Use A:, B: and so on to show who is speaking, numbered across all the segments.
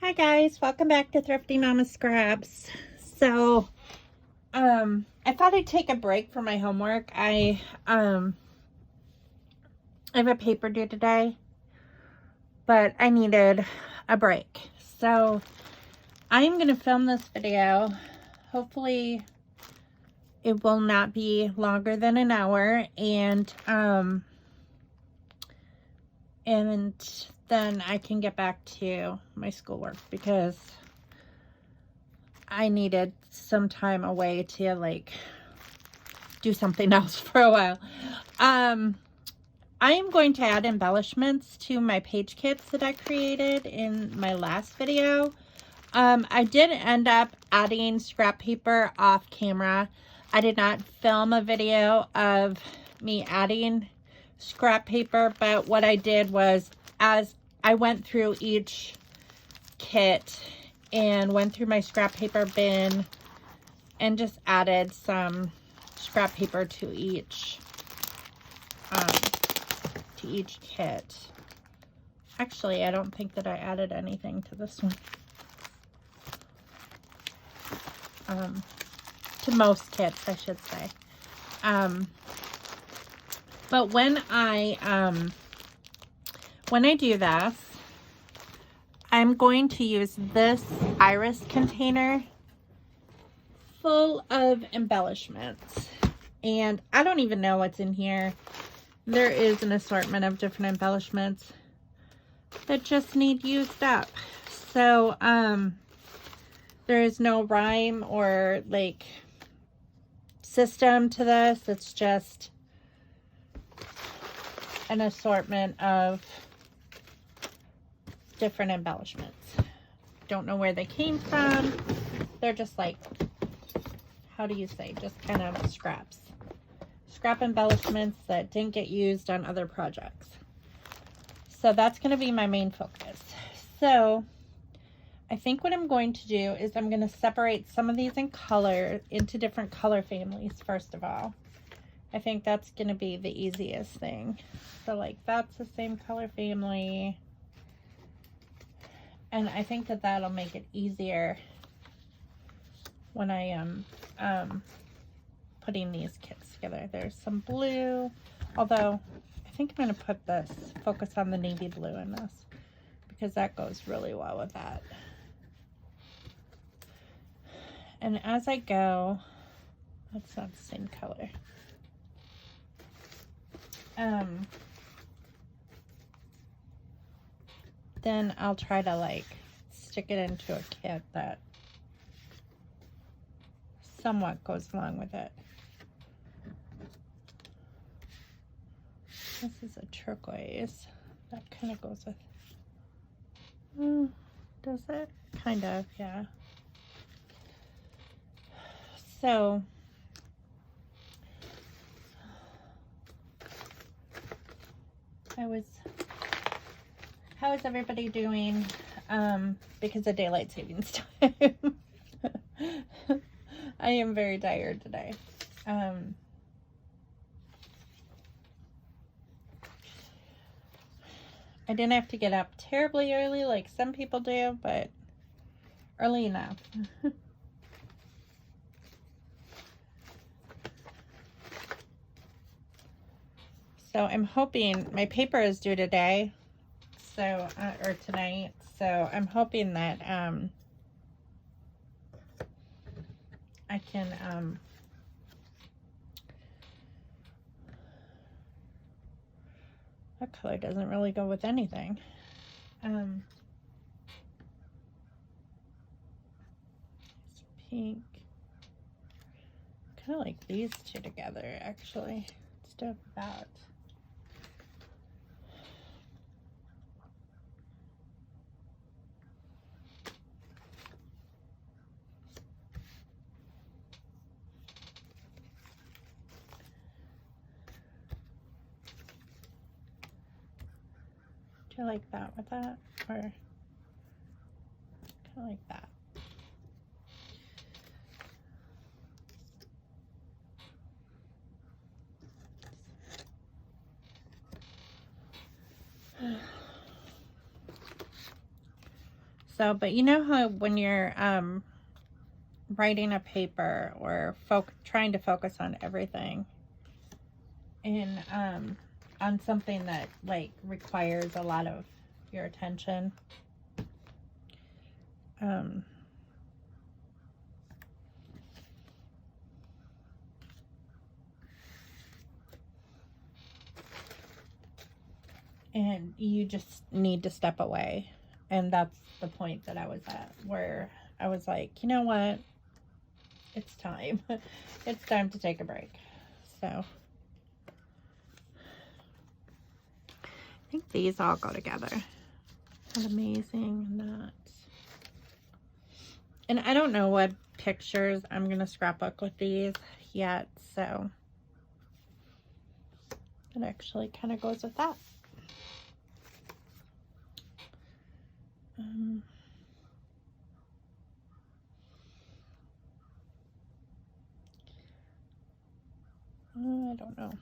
A: Hi guys, welcome back to Thrifty Mama Scraps. So, I thought I'd take a break from my homework. I have a paper due today, but I needed a break. So, I'm going to film this video. Hopefully, it will not be longer than an hour, and then I can get back to my schoolwork because I needed some time away to like do something else for a while. I am going to add embellishments to my page kits that I created in my last video. I did end up adding scrap paper off camera. I did not film a video of me adding scrap paper, but what I did was, as I went through each kit and went through my scrap paper bin and just added some scrap paper to each kit. Actually, I don't think that I added anything to this one. To most kits, I should say. But when I do this, I'm going to use this iris container full of embellishments. And I don't even know what's in here. There is an assortment of different embellishments that just need used up. So, there is no rhyme or like system to this. It's just an assortment of different embellishments. Don't know where they came from. They're just like, how do you say, just kind of scraps. Scrap embellishments that didn't get used on other projects. So that's going to be my main focus. So I think what I'm going to do is I'm going to separate some of these in color into different color families first of all. I think that's going to be the easiest thing. So like that's the same color family. And I think that that'll make it easier when I am putting these kits together. There's some blue, although I think I'm going to put this, focus on the navy blue in this because that goes really well with that. And as I go, that's not the same color. Then I'll try to like stick it into a kit that somewhat goes along with it. This is a turquoise. That kind of goes with, does it? Kind of, yeah. So, how is everybody doing? Because of daylight savings time. I am very tired today. I didn't have to get up terribly early like some people do, but early enough. So I'm hoping, my paper is due today, so, or tonight, so I'm hoping that, I can, that color doesn't really go with anything. It's pink. Kind of like these two together, actually. Let's do that. Do you like that with that? Or kind of like that? So, but you know how when you're writing a paper or trying to focus on everything in on something that like requires a lot of your attention, and you just need to step away. And that's the point that I was at, where I was like, you know what, it's time. It's time to take a break. So I think these all go together. How amazing that. And I don't know what pictures I'm gonna scrapbook with these yet, so it actually kind of goes with that. I don't know.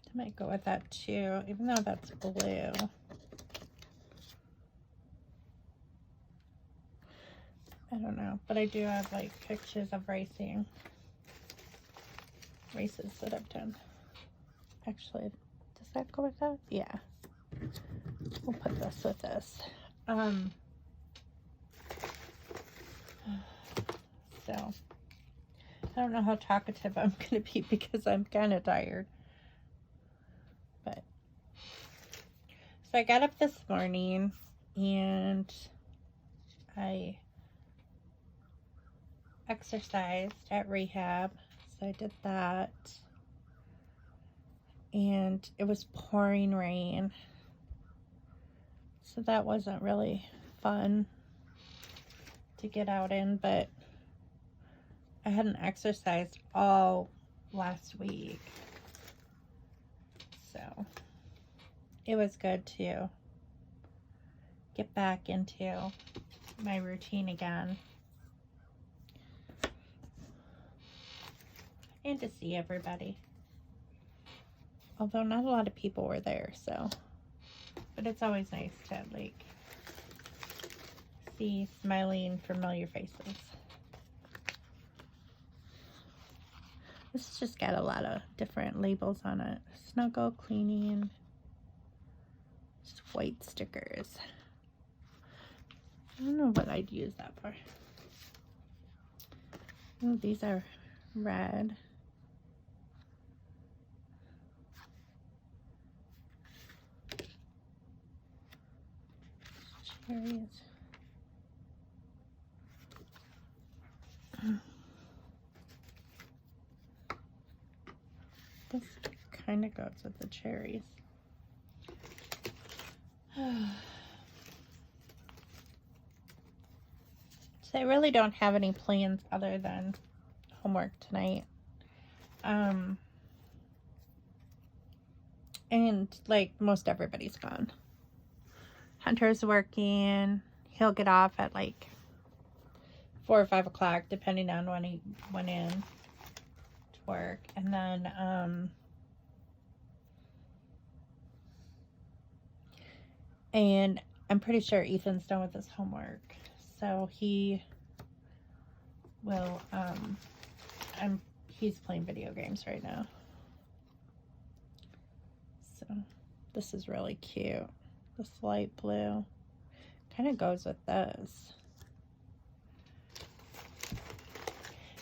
A: I might go with that too, even though that's blue. I don't know, but I do have like pictures of races that I've done. Actually, does that go with that? Yeah. We'll put this with this. So, I don't know how talkative I'm going to be because I'm kind of tired. But, so I got up this morning and I exercised at rehab. So I did that. And it was pouring rain. So that wasn't really fun to get out in, but I hadn't exercised all last week. So it was good to get back into my routine again. And to see everybody. Although not a lot of people were there, so. But it's always nice to, like, see smiling, familiar faces. This has just got a lot of different labels on it. Snuggle, cleaning, just white stickers. I don't know what I'd use that for. Oh, these are red. Cherries. This kind of goes with the cherries. So I really don't have any plans other than homework tonight. And like most everybody's gone. Hunter's working. He'll get off at like 4 or 5 o'clock, depending on when he went in to work. And then and I'm pretty sure Ethan's done with his homework, so he will he's playing video games right now. So this is really cute. This light blue kind of goes with this.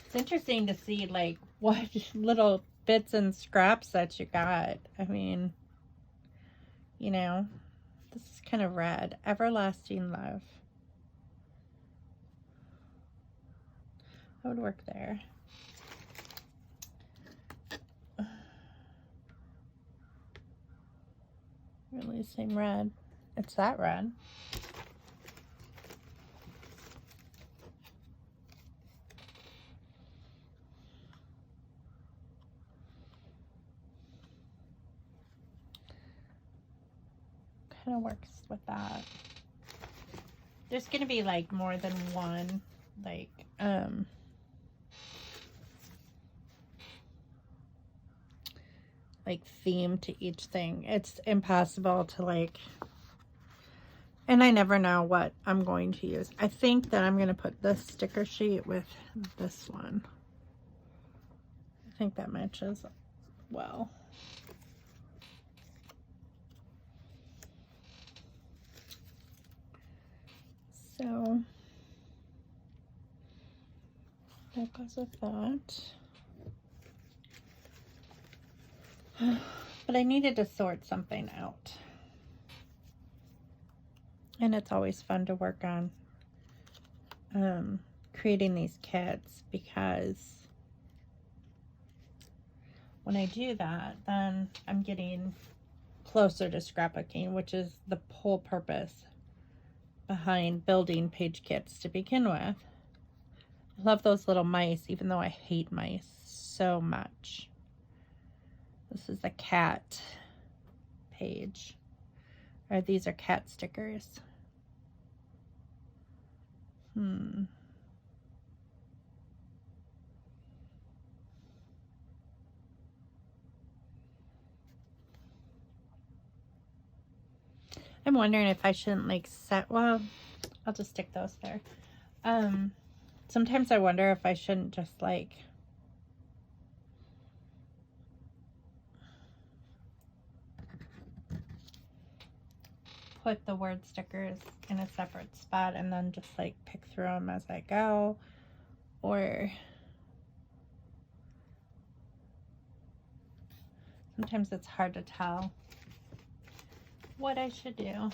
A: It's interesting to see like what little bits and scraps that you got. I mean, you know, this is kind of red. Everlasting Love. That would work there. Really, same red. It's that red. kind of works with that. There's going to be like more than one, like, theme to each thing. It's impossible to like, and I never know what I'm going to use. I think that I'm going to put this sticker sheet with this one. I think that matches well. So that goes with that. But I needed to sort something out. And it's always fun to work on creating these kits, because when I do that, then I'm getting closer to scrapbooking, which is the whole purpose behind building page kits to begin with. I love those little mice, even though I hate mice so much. This is a cat page, or these are cat stickers. I'm wondering if I shouldn't like set, well, I'll just stick those there. Sometimes I wonder if I shouldn't just like put the word stickers in a separate spot and then just like pick through them as I go, or sometimes it's hard to tell what I should do.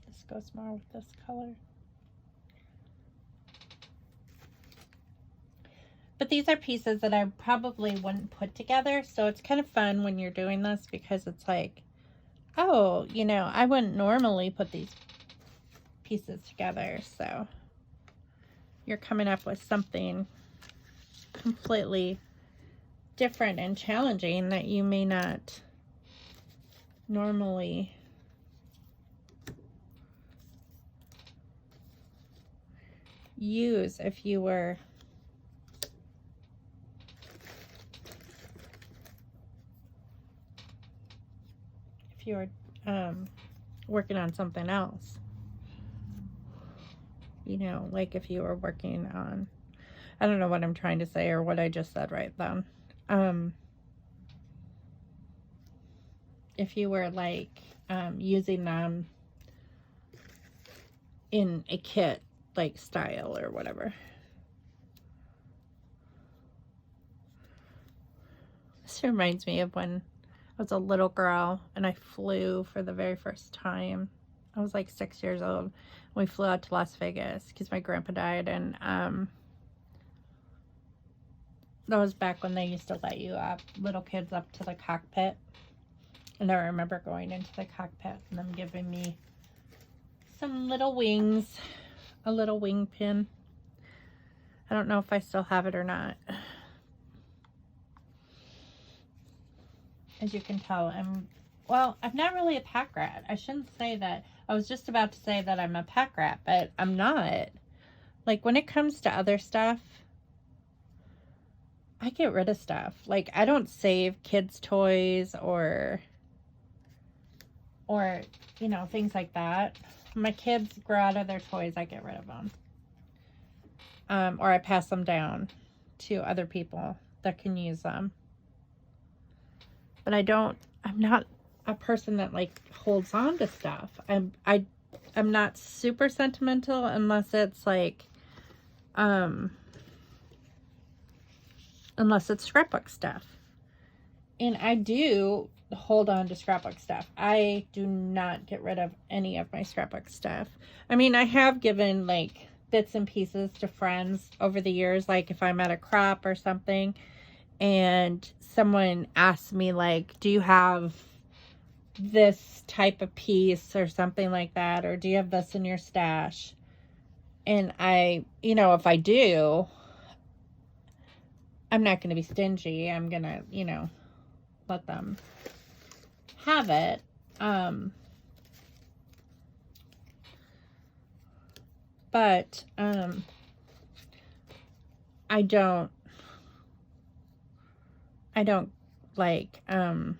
A: This goes more with this color. But these are pieces that I probably wouldn't put together, so it's kind of fun when you're doing this, because it's like, oh, you know, I wouldn't normally put these pieces together, so you're coming up with something completely different and challenging that you may not normally use if you were working on something else. You know, like if you were working on, I don't know what I'm trying to say or what I just said right then. If you were like using them in a kit like style or whatever. This reminds me of when I was a little girl and I flew for the very first time. I was like 6 years old. We flew out to Las Vegas because my grandpa died, and that was back when they used to let you little kids up to the cockpit. And I remember going into the cockpit and them giving me some little wings, a little wing pin. I don't know if I still have it or not. As you can tell, I'm not really a pack rat. I shouldn't say that. I was just about to say that I'm a pack rat, but I'm not. Like, when it comes to other stuff, I get rid of stuff. Like, I don't save kids' toys or you know, things like that. My kids grow out of their toys, I get rid of them. Or I pass them down to other people that can use them. But I'm not a person that like holds on to stuff. I'm not super sentimental unless it's like unless it's scrapbook stuff. And I do hold on to scrapbook stuff. I do not get rid of any of my scrapbook stuff. I mean, I have given like bits and pieces to friends over the years, like if I'm at a crop or something and someone asks me like, do you have this type of piece or something like that, or do you have this in your stash? And if I do, I'm not going to be stingy. I'm going to, let them have it. But I don't like, kind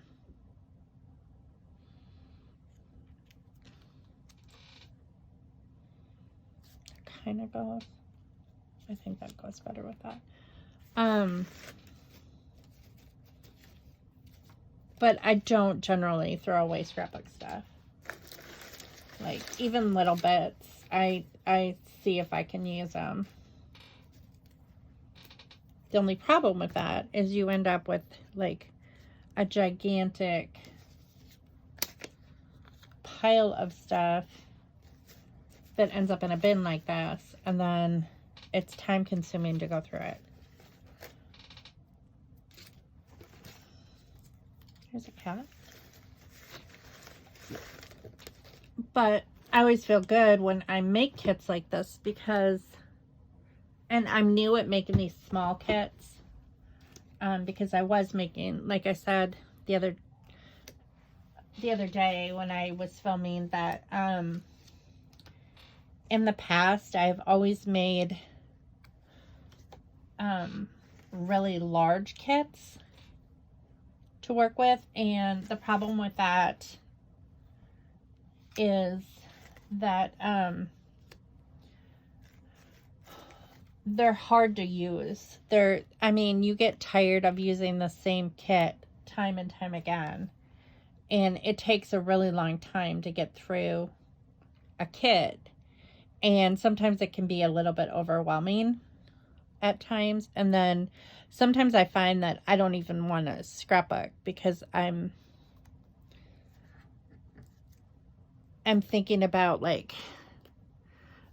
A: of goes. I think that goes better with that. But I don't generally throw away scrapbook stuff. Like, even little bits, I see if I can use them. The only problem with that is you end up with, like, a gigantic pile of stuff that ends up in a bin like this, and then it's time consuming to go through it. There's a cat. But I always feel good when I make kits like this because, and I'm new at making these small kits, because I was making, like I said the other day when I was filming, that in the past I've always made really large kits to work with, and the problem with that is that they're hard to use. You get tired of using the same kit time and time again, and it takes a really long time to get through a kit, and sometimes it can be a little bit overwhelming at times. And then sometimes I find that I don't even want to scrapbook because I'm thinking about, like,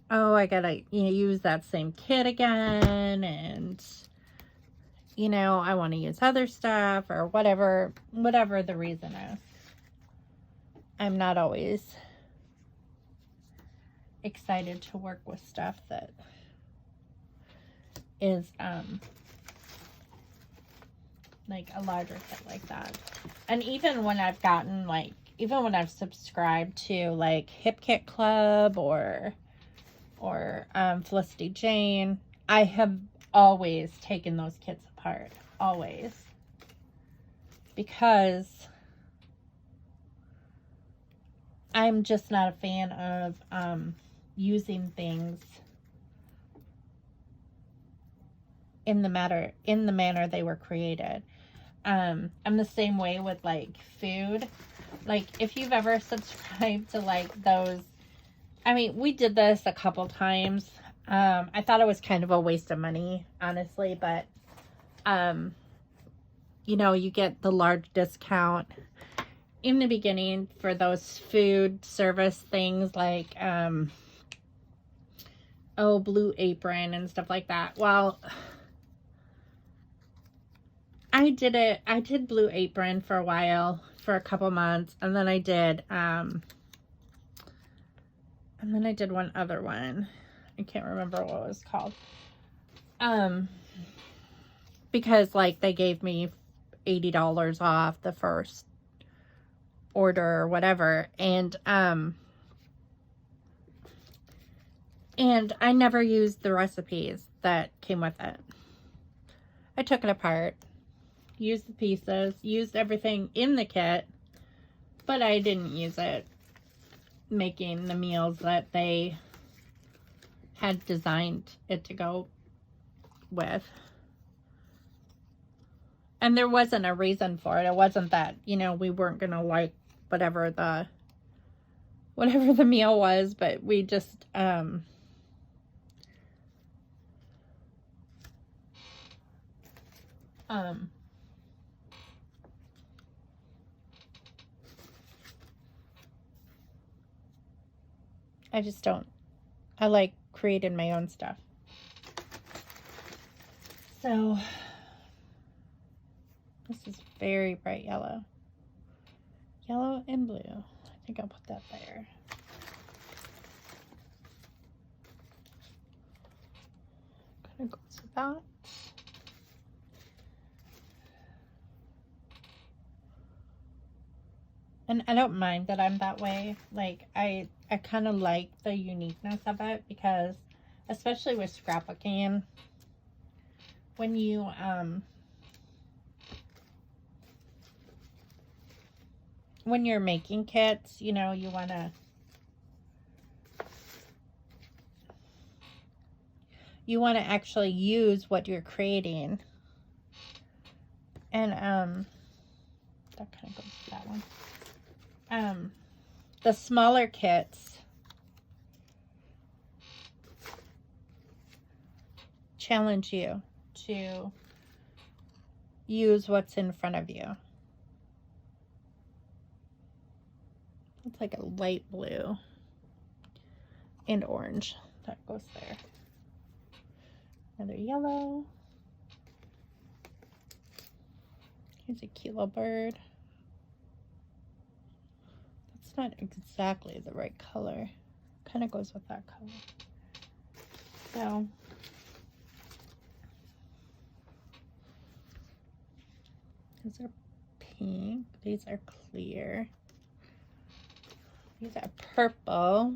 A: oh, I gotta use that same kit again, and I want to use other stuff, or whatever the reason is. I'm not always excited to work with stuff that is like a larger kit like that. And even when I've gotten, like, even when I've subscribed to, like, Hip Kit Club or Felicity Jane, I have always taken those kits apart. Always. Because I'm just not a fan of using things in the manner they were created. I'm the same way with, like, food. Like, if you've ever subscribed to, like, those, we did this a couple times. I thought it was kind of a waste of money, honestly, but you get the large discount in the beginning for those food service things, like Blue Apron and stuff like that. Well, I did Blue Apron for a while, for a couple months, and then I did one other one. I can't remember what it was called. Because, like, they gave me $80 off the first order or whatever, and I never used the recipes that came with it. I took it apart, used the pieces, used everything in the kit, but I didn't use it making the meals that they had designed it to go with. And there wasn't a reason for it. It wasn't that, we weren't gonna like whatever the meal was, but we just I just don't. I like creating my own stuff. So this is very bright yellow. Yellow and blue. I think I'll put that there. Kind of goes with that. And I don't mind that I'm that way. Like, I kind of like the uniqueness of it because, especially with scrapbooking, when you, when you're making kits, you know, you want to actually use what you're creating. And, that kind of goes with that one. The smaller kits challenge you to use what's in front of you. It's like a light blue and orange. That goes there. Another yellow. Here's a cute little bird. That's not exactly the right color. Kind of goes with that color. So these are pink. These are clear. These are purple.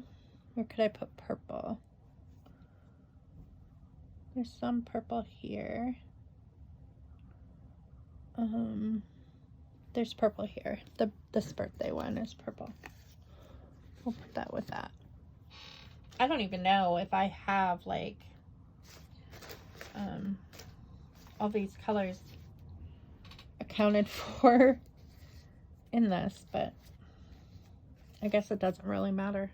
A: Where could I put purple? There's some purple here. There's purple here. This birthday one is purple. We'll put that with that. I don't even know if I have like all these colors accounted for in this, but I guess it doesn't really matter.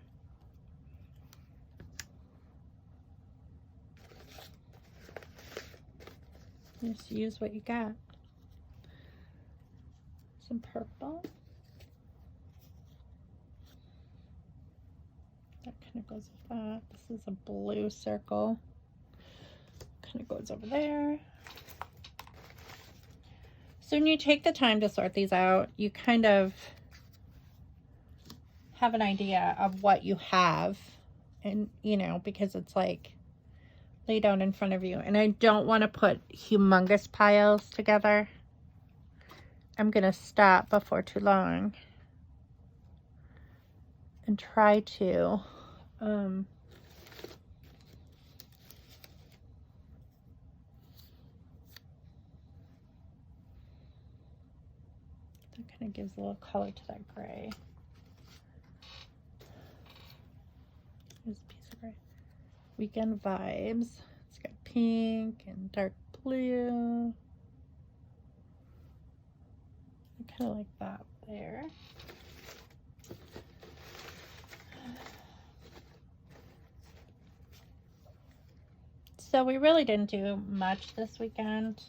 A: Just use what you got. Some purple. That kind of goes with that. This is a blue circle. Kind of goes over there. So when you take the time to sort these out, you kind of have an idea of what you have. And, you know, because it's like laid out in front of you. And I don't want to put humongous piles together. I'm going to stop before too long and try to that kind of gives a little color to that gray. Here's a piece of gray. Weekend Vibes. It's got pink and dark blue. I kind of like that there. So we really didn't do much this weekend.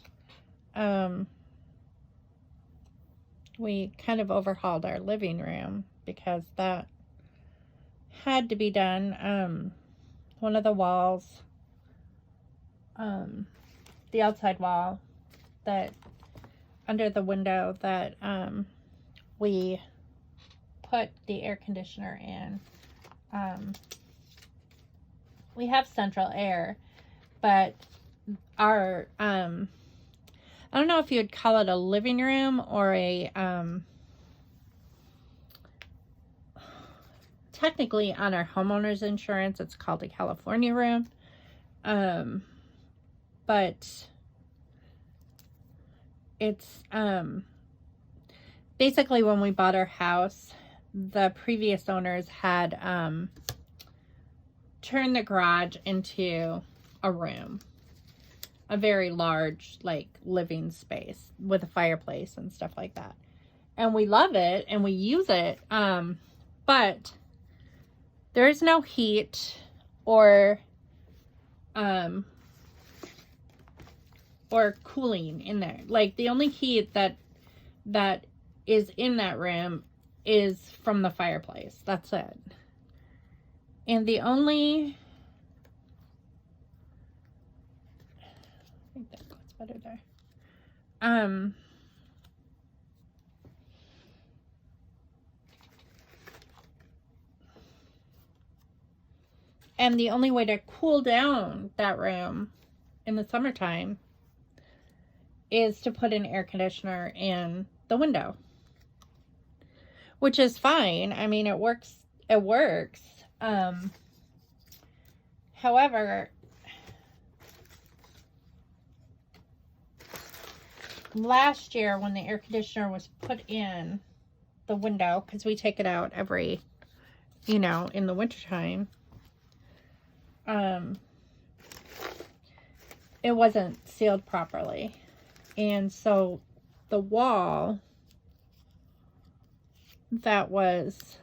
A: We kind of overhauled our living room because that had to be done. One of the walls, the outside wall that under the window that we put the air conditioner in. We have central air, but our I don't know if you'd call it a living room or a technically on our homeowner's insurance it's called a California room, but it's basically when we bought our house, the previous owners had turned the garage into a room, a very large like living space with a fireplace and stuff like that, and we love it and we use it, but there is no heat or cooling in there. Like the only heat that is in that room is from the fireplace. That's it. And the only, I think that goes better there. And the only way to cool down that room in the summertime is to put an air conditioner in the window, which is fine. I mean, it works. It works. However, last year when the air conditioner was put in the window, because we take it out every, in the wintertime, it wasn't sealed properly. And so the wall that was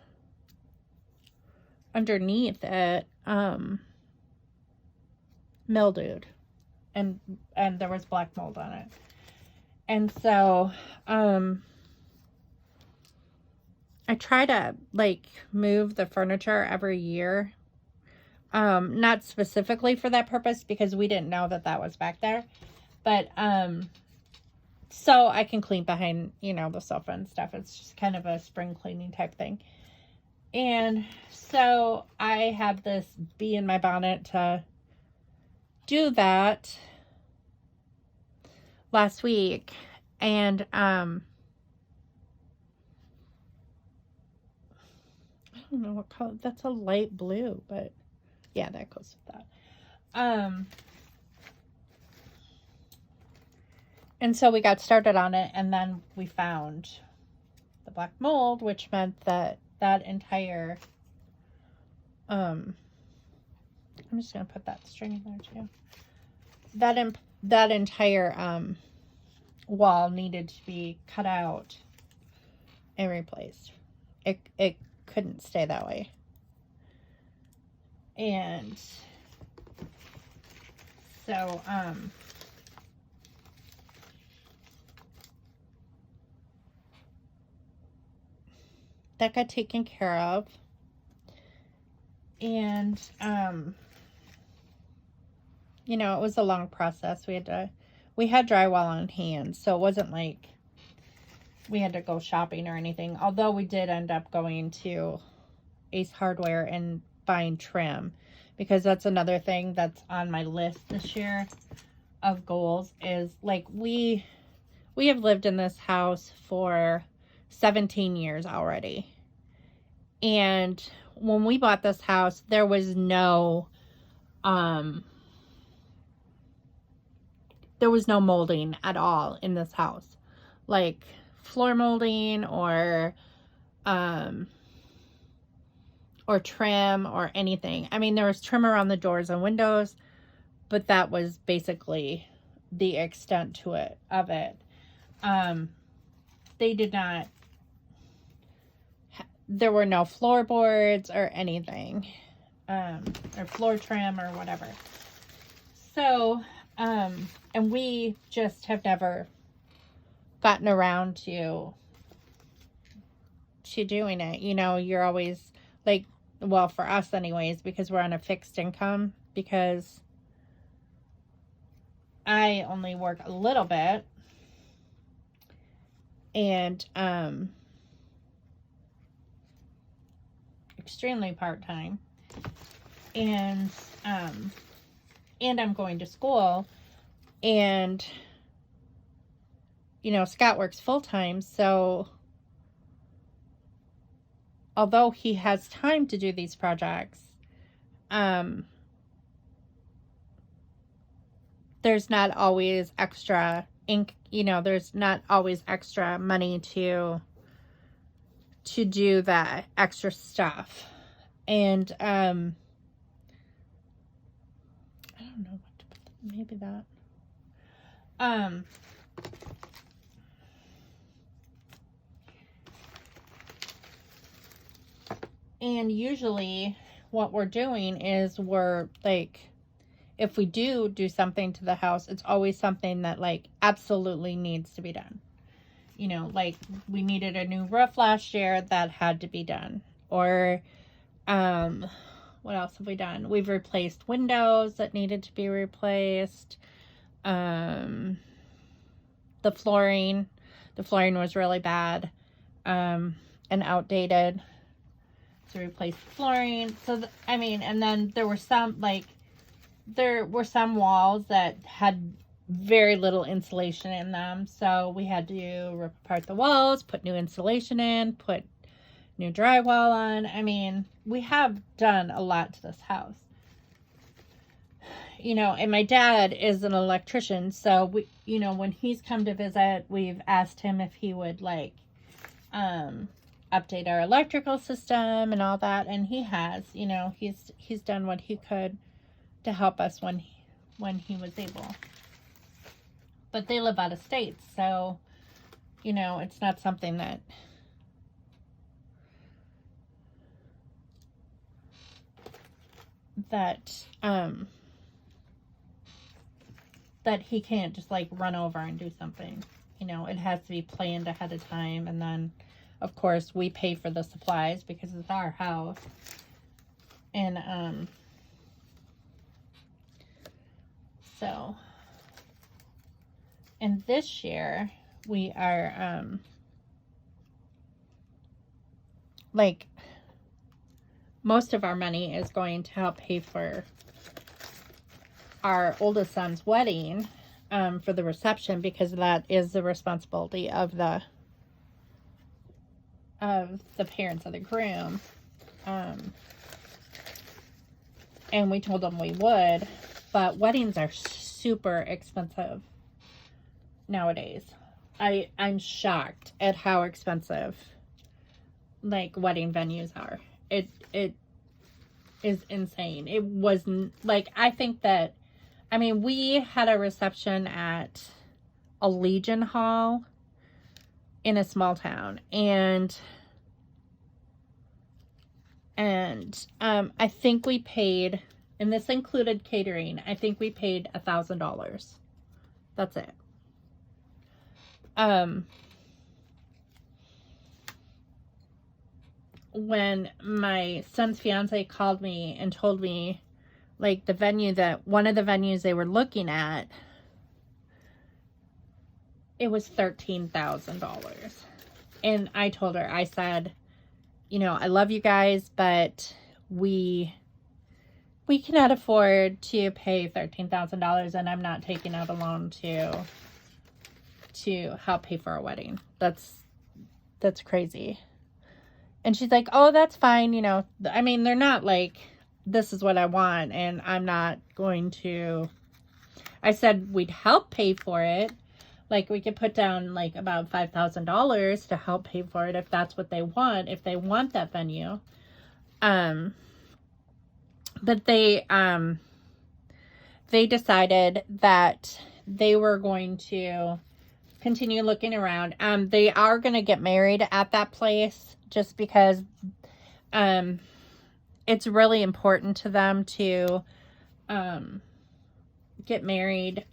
A: underneath it mildewed, and there was black mold on it. And so I try to move the furniture every year, not specifically for that purpose because we didn't know that was back there, but so I can clean behind the sofa and stuff. It's just kind of a spring cleaning type thing. And so I have this bee in my bonnet to do that last week. And I don't know what color. That's a light blue, but yeah, that goes with that. And so we got started on it, and then we found the black mold, which meant that entire, I'm just going to put that string in there too. That entire, wall needed to be cut out and replaced. It couldn't stay that way. And so, that got taken care of. And, it was a long process. We had drywall on hand, so it wasn't like we had to go shopping or anything. Although we did end up going to Ace Hardware and buying trim, because that's another thing that's on my list this year of goals is we have lived in this house for 17 years already. And when we bought this house, there was no molding at all in this house, like floor molding or trim or anything. I mean, there was trim around the doors and windows, but that was basically the extent of it. They did not, there were no floorboards or anything, or floor trim or whatever. So, and we just have never gotten around to doing it. You're always well, for us anyways, because we're on a fixed income, because I only work a little bit, and extremely part-time, and I'm going to school, and Scott works full-time, so although he has time to do these projects, there's not always extra ink, there's not always extra money to do that extra stuff. And I don't know what to put, maybe that. And usually what we're doing is we're if we do something to the house, it's always something that absolutely needs to be done. We needed a new roof last year, that had to be done. Or what else have we done? We've replaced windows that needed to be replaced. The flooring was really bad and outdated. to replace flooring. So, I mean, and then there were some, like, there were some walls that had very little insulation in them. So we had to rip apart the walls, put new insulation in, put new drywall on. I mean, we have done a lot to this house. You know, and my dad is an electrician, so we, you know, when he's come to visit, we've asked him if he would, like, update our electrical system and all that, and he has. You know, he's done what he could to help us when he was able. But they live out of state, so, you know, it's not something that that he can't just, like, run over and do something. You know, it has to be planned ahead of time, and then, of course, we pay for the supplies because it's our house. And, so, and this year, we are, like, most of our money is going to help pay for our oldest son's wedding, for the reception, because that is the responsibility of the parents of the groom. And we told them we would, but weddings are super expensive nowadays. I'm shocked at how expensive, like, wedding venues are. It is insane. It wasn't, like, I think that, I mean, we had a reception at a Legion Hall in a small town, and I think we paid, and this included catering, I think we paid $1,000. That's it. When my son's fiance called me and told me, like, the venue that, one of the venues they were looking at, it was $13,000. And I told her, I said, you know, I love you guys, but we cannot afford to pay $13,000, and I'm not taking out a loan to help pay for our wedding. That's crazy. And she's like, oh, that's fine. You know, I mean, they're not like, this is what I want, and I'm not going to, I said we'd help pay for it. Like, we could put down, like, about $5,000 to help pay for it if that's what they want, if they want that venue. But they decided that they were going to continue looking around. They are going to get married at that place, just because, it's really important to them to get married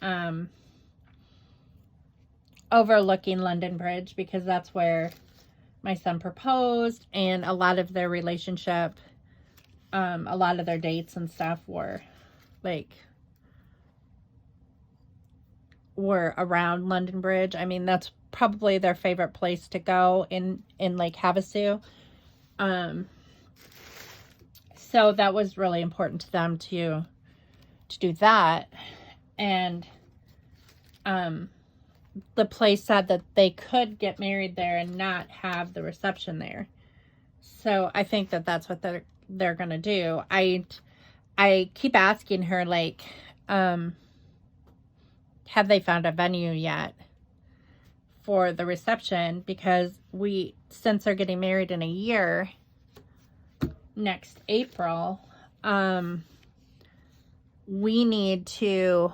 A: overlooking London Bridge, because that's where my son proposed, and a lot of their relationship, a lot of their dates and stuff were, like, were around London Bridge. I mean, that's probably their favorite place to go in Lake Havasu. So that was really important to them to do that. And the place said that they could get married there and not have the reception there. So I think that that's what they're going to do. I keep asking her, like, have they found a venue yet for the reception? Because since they're getting married in a year, next April, we need to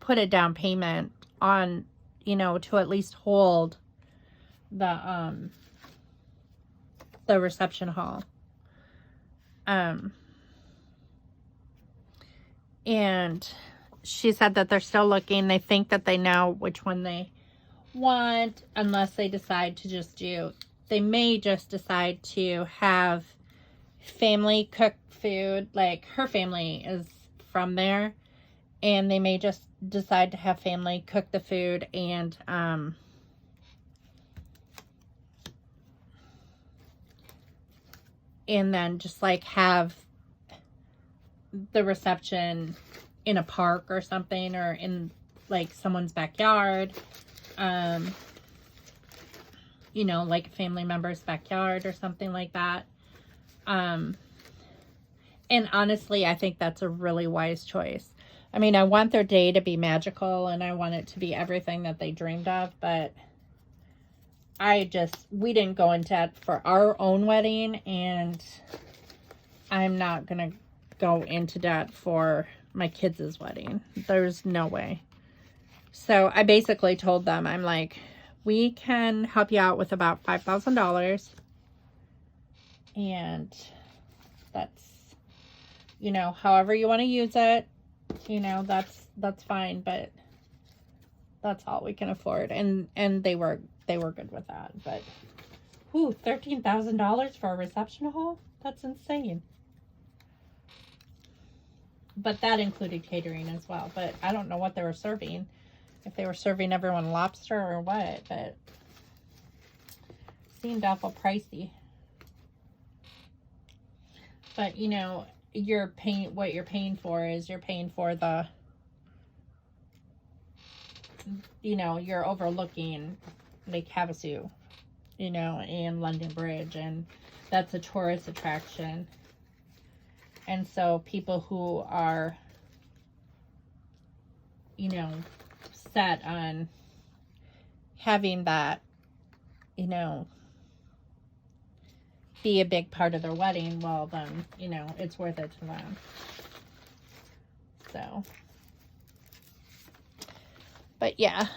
A: put a down payment on, you know, to at least hold the reception hall. And she said that they're still looking. They think that they know which one they want, unless they decide to just they may just decide to have family cook food. Like, her family is from there, and they may just decide to have family cook the food, and and then just like have the reception in a park or something, or in like someone's backyard, you know, like a family member's backyard or something like that. And honestly, I think that's a really wise choice. I mean, I want their day to be magical and I want it to be everything that they dreamed of, but we didn't go in debt for our own wedding, and I'm not going to go into debt for my kids' wedding. There's no way. So I basically told them, I'm like, we can help you out with about $5,000. And that's, you know, however you want to use it, you know, that's fine, but that's all we can afford. And they were good with that. But ooh, $13,000 for a reception hall? That's insane. But that included catering as well. But I don't know what they were serving. If they were serving everyone lobster or what, but it seemed awful pricey. But, you know, what you're paying for is you're paying for the, you know, you're overlooking Lake Havasu, you know, and London Bridge, and that's a tourist attraction. And so people who are, you know, set on having that, you know, be a big part of their wedding, well then, you know, it's worth it to them. So, but yeah,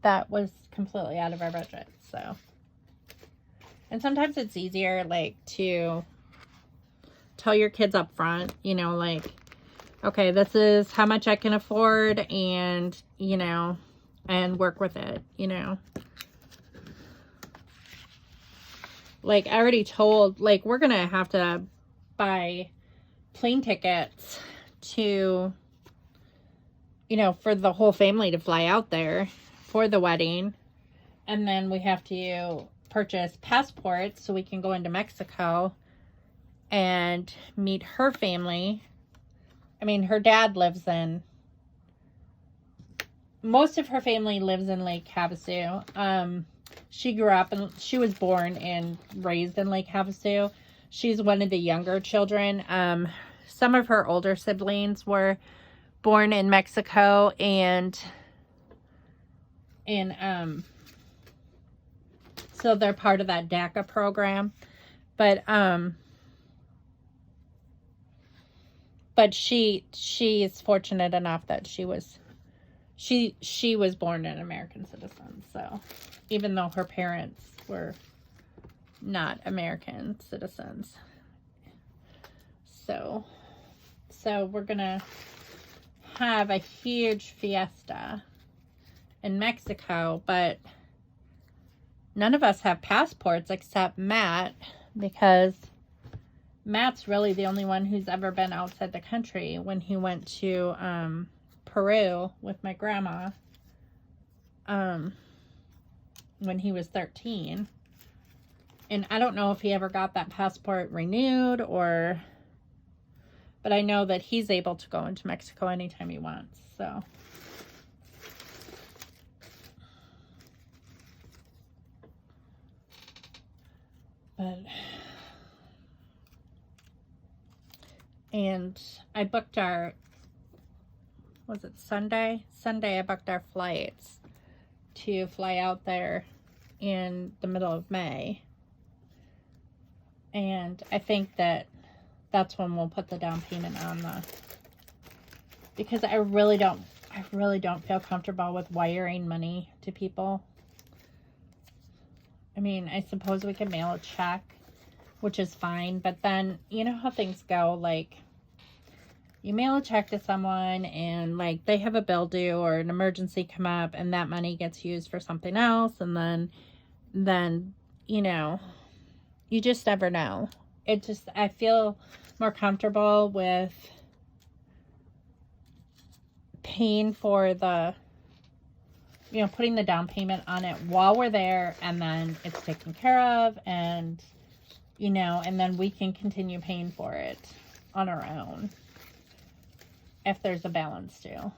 A: that was completely out of our budget. So, and sometimes it's easier, like, to tell your kids up front, you know, like, okay, this is how much I can afford, and, you know, and work with it, you know. Like, I already told, like, we're gonna have to buy plane tickets to, you know, for the whole family to fly out there for the wedding. And then we have to purchase passports so we can go into Mexico and meet her family. I mean, her dad lives in, most of her family lives in Lake Havasu. She grew up and she was born and raised in Lake Havasu. She's one of the younger children. Some of her older siblings were born in Mexico, and so they're part of that DACA program. But she's fortunate enough that she was born an American citizen. So even though her parents were not American citizens. So we're gonna have a huge fiesta in Mexico, but none of us have passports except Matt, because Matt's really the only one who's ever been outside the country. When he went to Peru with my grandma when he was 13. And I don't know if he ever got that passport renewed, or, but I know that he's able to go into Mexico anytime he wants. So but and I booked was it Sunday? Sunday I booked our flights to fly out there in the middle of May. And I think that's when we'll put the down payment on because I really don't feel comfortable with wiring money to people. I mean, I suppose we can mail a check, which is fine, but then you know how things go, like you mail a check to someone and like they have a bill due or an emergency come up, and that money gets used for something else, and then you know, you just never know. I feel more comfortable with paying for the you know, putting the down payment on it while we're there, and then it's taken care of, and, you know, and then we can continue paying for it on our own if there's a balance due.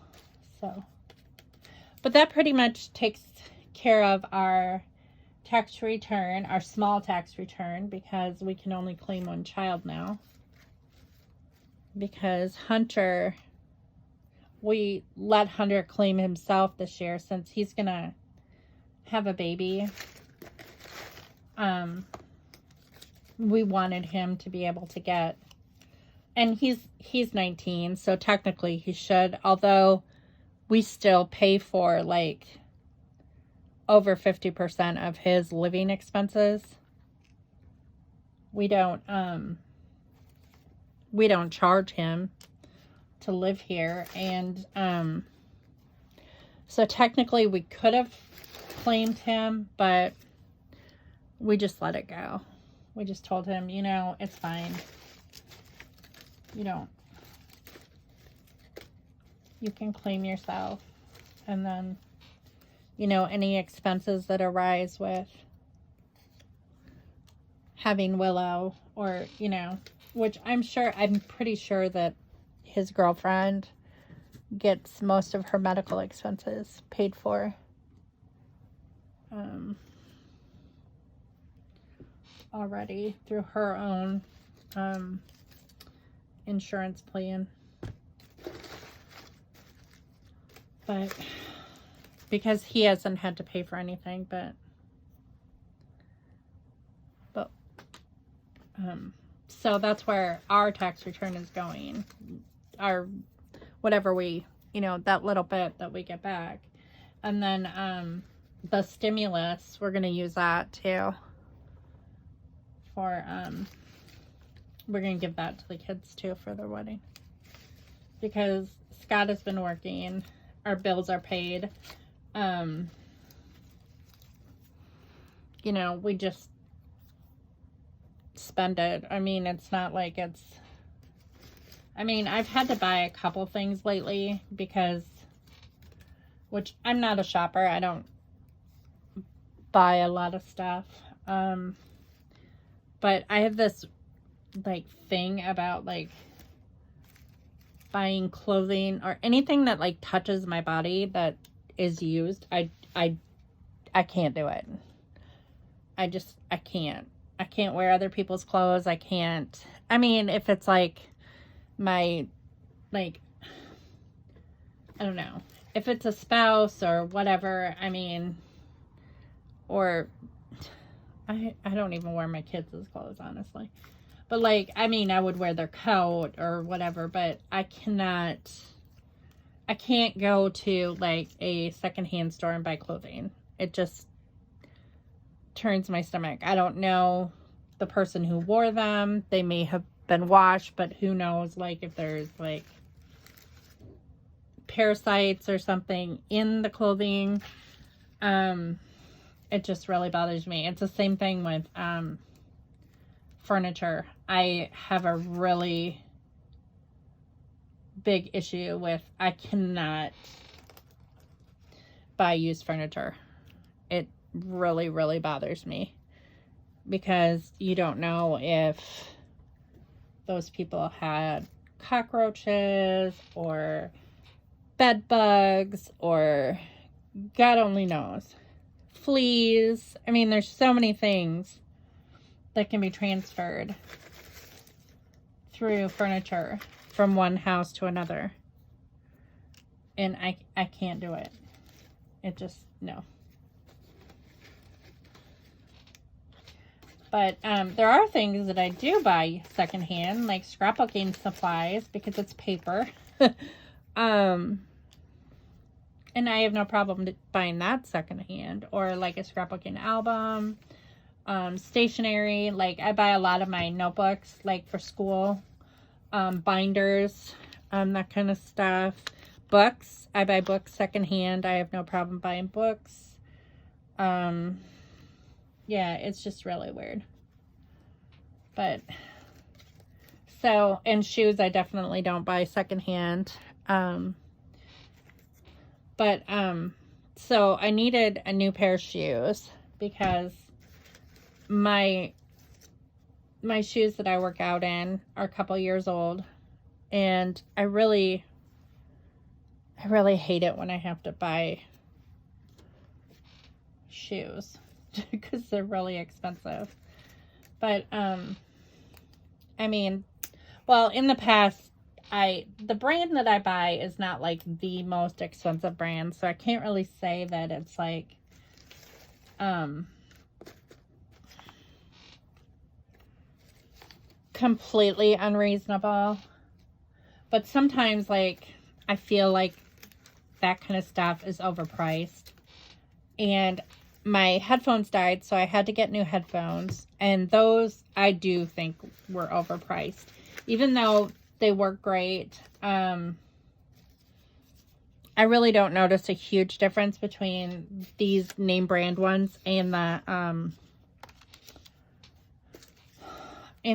A: So, but that pretty much takes care of our tax return, our small tax return, because we can only claim one child now. Because Hunter, we let Hunter claim himself this year since he's gonna have a baby. We wanted him to be able to get, and he's 19, so technically he should, although we still pay for like over 50% of his living expenses. We don't charge him to live here, and so technically we could have claimed him, but we just let it go. We just told him, you know, it's fine. You can claim yourself, and then, you know, any expenses that arise with having Willow, or, you know, which I'm pretty sure that his girlfriend gets most of her medical expenses paid for. Already through her own insurance plan. But because he hasn't had to pay for anything, but so that's where our tax return is going. Our whatever we, you know, that little bit that we get back. And then the stimulus, we're going to use that too. For we're going to give that to the kids too for their wedding. Because Scott has been working, our bills are paid. You know, we just spend it. I mean, it's not like it's, I mean, I've had to buy a couple things lately because, which I'm not a shopper. I don't buy a lot of stuff. But I have this like thing about like buying clothing or anything that like touches my body that is used. I can't do it. I can't. I can't wear other people's clothes. I can't. I mean, if it's like my, like, I don't know. If it's a spouse or whatever, I mean, or I don't even wear my kids' clothes, honestly. But like, I mean, I would wear their coat or whatever, but I can't go to like a secondhand store and buy clothing. It just turns my stomach. I don't know the person who wore them. They may have been washed, but who knows, like, if there's like parasites or something in the clothing. It just really bothers me. It's the same thing with furniture. I have a really big issue with, I cannot buy used furniture. It really, really bothers me because you don't know if those people had cockroaches or bed bugs or God only knows. Fleas. I mean, there's so many things that can be transferred through furniture from one house to another. And I can't do it. It just, no. But there are things that I do buy secondhand, like scrapbooking supplies, because it's paper. And I have no problem buying that secondhand, or like a scrapbooking album, stationery. Like I buy a lot of my notebooks, like for school, binders, that kind of stuff. Books, I buy books secondhand. I have no problem buying books. Yeah, it's just really weird. But so, and shoes, I definitely don't buy secondhand. But So I needed a new pair of shoes because my shoes that I work out in are a couple years old, and I really hate it when I have to buy shoes because they're really expensive. But I mean, well, in the past, the brand that I buy is not like the most expensive brand, so I can't really say that it's like completely unreasonable. But sometimes, like, I feel like that kind of stuff is overpriced. And my headphones died, so I had to get new headphones. And those, I do think, were overpriced. Even though they work great, I really don't notice a huge difference between these name brand ones and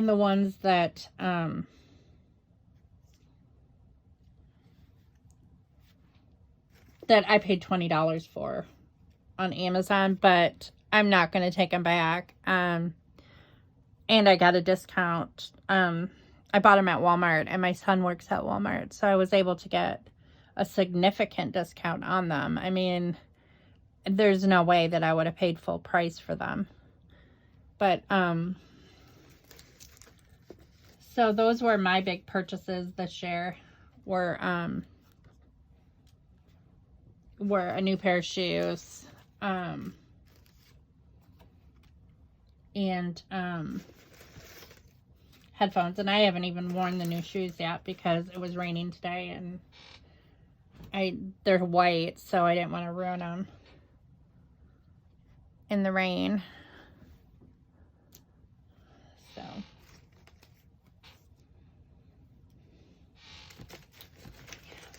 A: the ones that that I paid $20 for on Amazon, but I'm not going to take them back. And I got a discount. I bought them at Walmart, and my son works at Walmart, so I was able to get a significant discount on them. I mean, there's no way that I would have paid full price for them. But so those were my big purchases this year. Were a new pair of shoes, and headphones. And I haven't even worn the new shoes yet because it was raining today, and they're white, so I didn't want to ruin them in the rain. So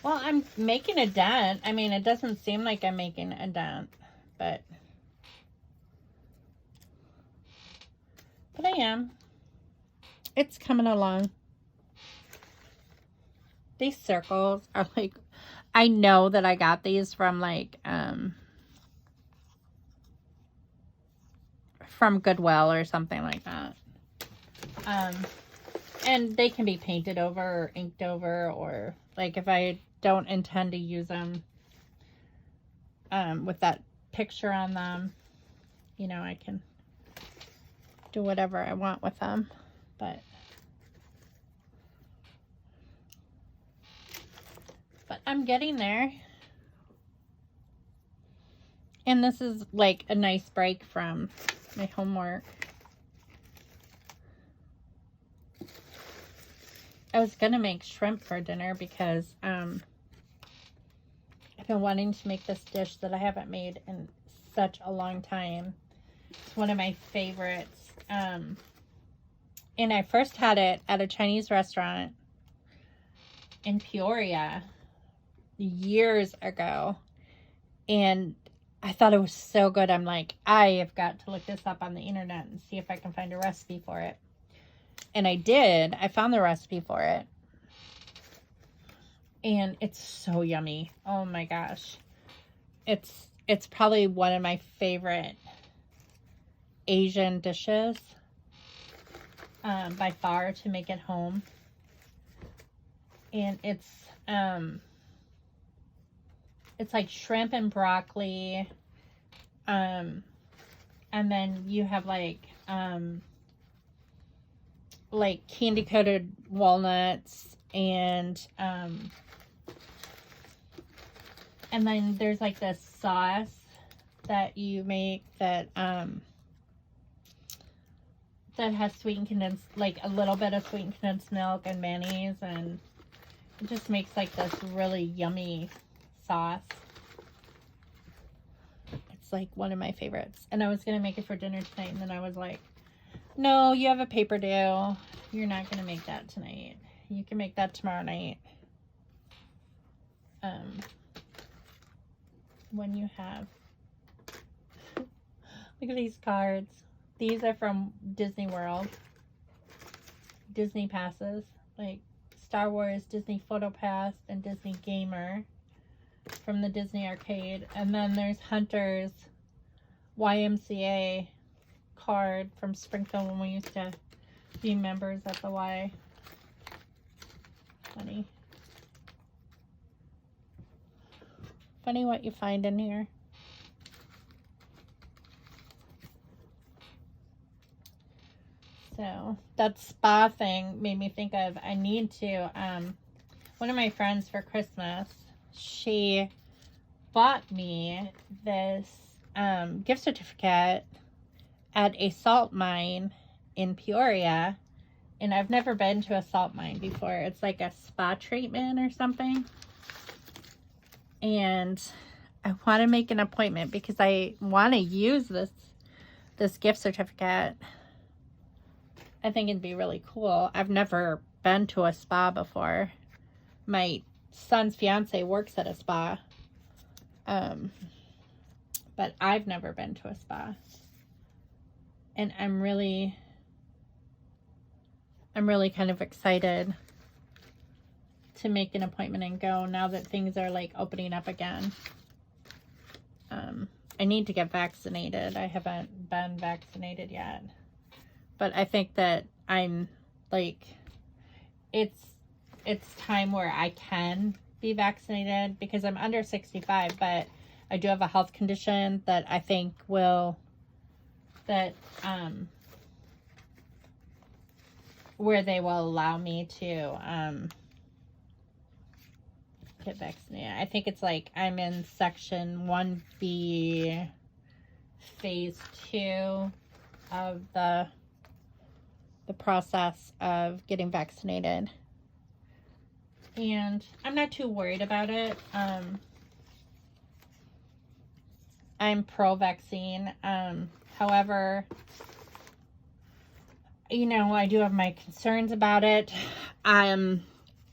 A: well, I'm making a dent. I mean, it doesn't seem like I'm making a dent, but I am. It's coming along. These circles are like, I know that I got these from like from Goodwill or something like that. And they can be painted over or inked over, or like if I don't intend to use them with that picture on them, you know, I can do whatever I want with them. But I'm getting there. And this is like a nice break from my homework. I was gonna make shrimp for dinner because I've been wanting to make this dish that I haven't made in such a long time. It's one of my favorites. And I first had it at a Chinese restaurant in Peoria years ago. And I thought it was so good. I'm like, I have got to look this up on the internet and see if I can find a recipe for it. And I did. I found the recipe for it. And it's so yummy. Oh my gosh. It's probably one of my favorite Asian dishes by far to make at home. And it's like shrimp and broccoli. And then you have like candy coated walnuts, and then there's like this sauce that you make that has sweetened condensed, like a little bit of sweetened condensed milk and mayonnaise, and it just makes like this really yummy sauce. It's like one of my favorites. And I was gonna make it for dinner tonight, and then I was like, no, you have a paper due. You're not gonna make that tonight. You can make that tomorrow night. When you have, look at these cards. These are from Disney World. Disney passes, like Star Wars, Disney Photo Pass, and Disney Gamer. from the Disney arcade. And then there's Hunter's YMCA card from Springfield when we used to be members at the Y. Funny. Funny what you find in here. So that spa thing made me think of, I need to, one of my friends for Christmas, she bought me this gift certificate at a salt mine in Peoria. And I've never been to a salt mine before. It's like a spa treatment or something. And I want to make an appointment because I want to use this gift certificate. I think it'd be really cool. I've never been to a spa before. My son's fiance works at a spa. But I've never been to a spa. And I'm really kind of excited to make an appointment and go now that things are like opening up again. I need to get vaccinated. I haven't been vaccinated yet. But I think that I'm like, it's time where I can be vaccinated because I'm under 65, but I do have a health condition that I think will, that, where they will allow me to, get vaccinated. I think it's like I'm in section 1B, phase 2 of the process of getting vaccinated. And I'm not too worried about it. I'm pro-vaccine. However, you know, I do have my concerns about it.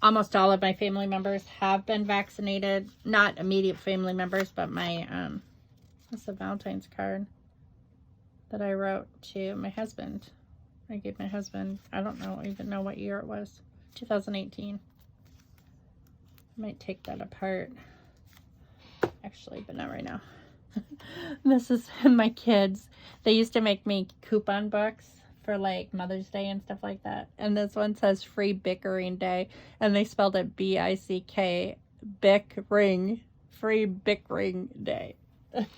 A: Almost all of my family members have been vaccinated. Not immediate family members, but my, what's the Valentine's card that I wrote to my husband? I gave my husband, I don't even know what year it was. 2018. I might take that apart. Actually, but not right now. This is my kids. They used to make me coupon books for like Mother's Day and stuff like that. And this one says Free Bickering Day. And they spelled it B-I-C-K, Bickering. Free Bickering Day. That's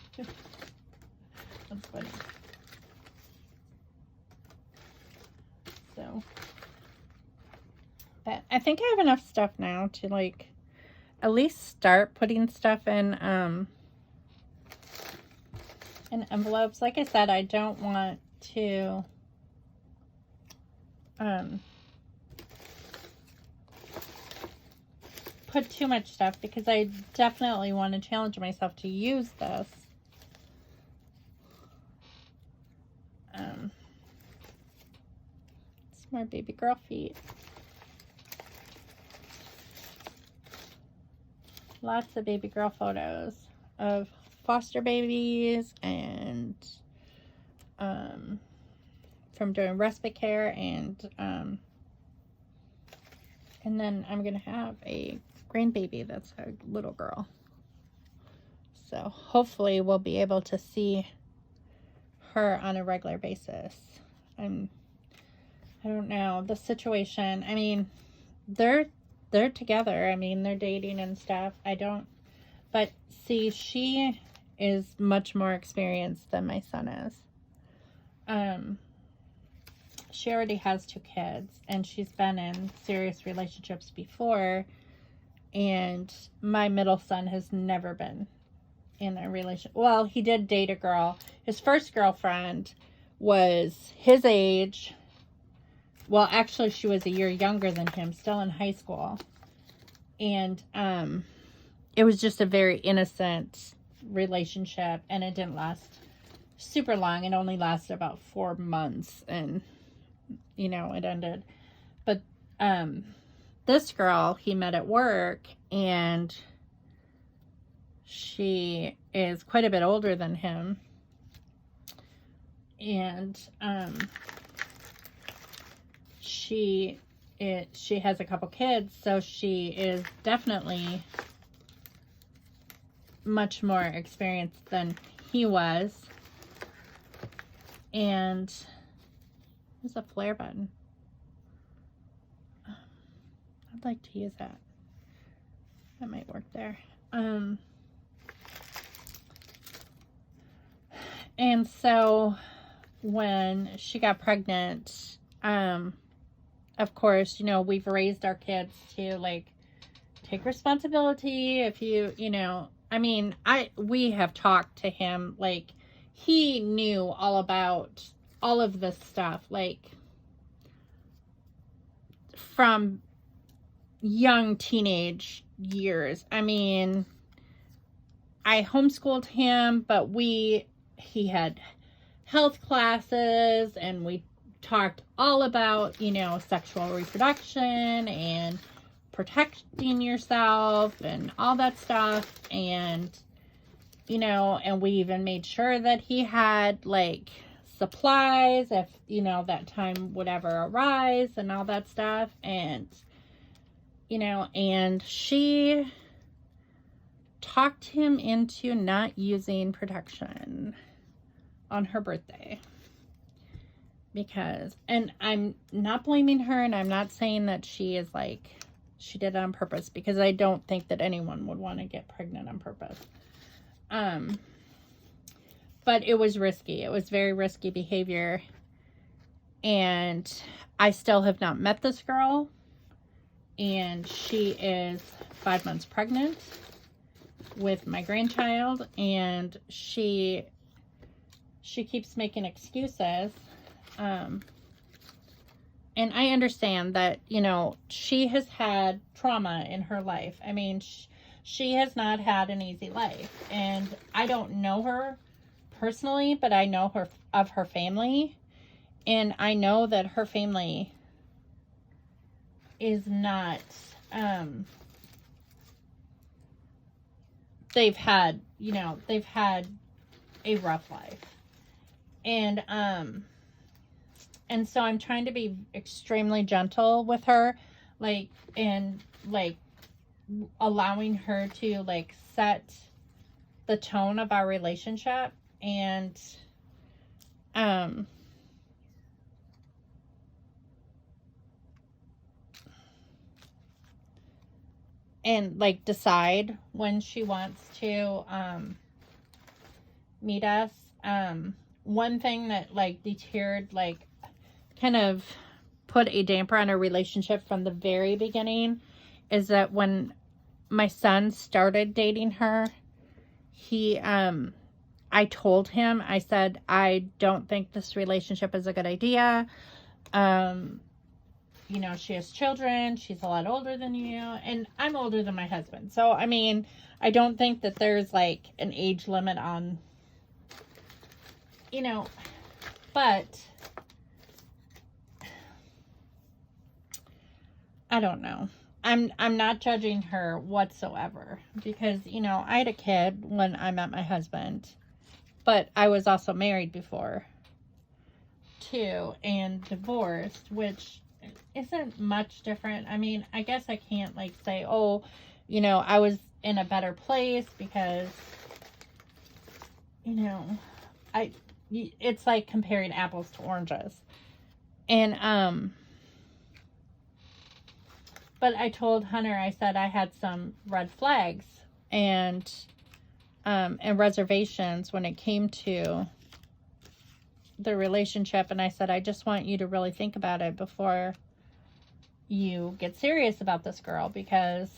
A: funny. So, but I think I have enough stuff now to like at least start putting stuff in envelopes. Like I said, I don't want to put too much stuff because I definitely want to challenge myself to use this. More baby girl feet. Lots of baby girl photos of foster babies and from doing respite care and then I'm gonna have a grandbaby that's a little girl. So hopefully we'll be able to see her on a regular basis. I don't know, the situation, I mean, they're together. I mean, they're dating and stuff. But see, she is much more experienced than my son is. She already has 2 kids and she's been in serious relationships before. And my middle son has never been in a relationship. Well, he did date a girl. His first girlfriend was his age. Well, actually, she was a year younger than him, still in high school. And it was just a very innocent relationship, and it didn't last super long. It only lasted about 4 months, and, you know, it ended. But this girl he met at work, and she is quite a bit older than him. And she has a couple kids, so she is definitely much more experienced than he was. And there's a flare button. I'd like to use that. That might work there. And so when she got pregnant, of course, you know, we've raised our kids to like take responsibility. If you know, I mean, we have talked to him, like he knew all about all of this stuff, like from young teenage years. I mean, I homeschooled him, but he had health classes, and we talked all about, you know, sexual reproduction and protecting yourself and all that stuff. And, you know, and we even made sure that he had like supplies if, you know, that time would ever arise and all that stuff. And, you know, and she talked him into not using protection on her birthday. Because, and I'm not blaming her, and I'm not saying that she is like, she did it on purpose, because I don't think that anyone would want to get pregnant on purpose. But it was risky. It was very risky behavior. And I still have not met this girl. And she is 5 months pregnant with my grandchild. And she keeps making excuses. And I understand that, you know, she has had trauma in her life. I mean, she has not had an easy life. And I don't know her personally, but I know her of her family. And I know that her family is not, they've had a rough life. And so I'm trying to be extremely gentle with her, like, and like allowing her to like set the tone of our relationship. And, and like decide when she wants to, meet us. One thing that like deterred, like kind of put a damper on our relationship from the very beginning, is that when my son started dating her, I told him, I said, I don't think this relationship is a good idea. You know, she has children. She's a lot older than you, and I'm older than my husband. So, I mean, I don't think that there's like an age limit on, you know, but I don't know. I'm not judging her whatsoever, because, you know, I had a kid when I met my husband, but I was also married before too, and divorced, which isn't much different. I mean, I guess I can't like say, oh, you know, I was in a better place, because, you know, it's like comparing apples to oranges. And, but I told Hunter, I said I had some red flags and reservations when it came to the relationship. And I said, I just want you to really think about it before you get serious about this girl, because,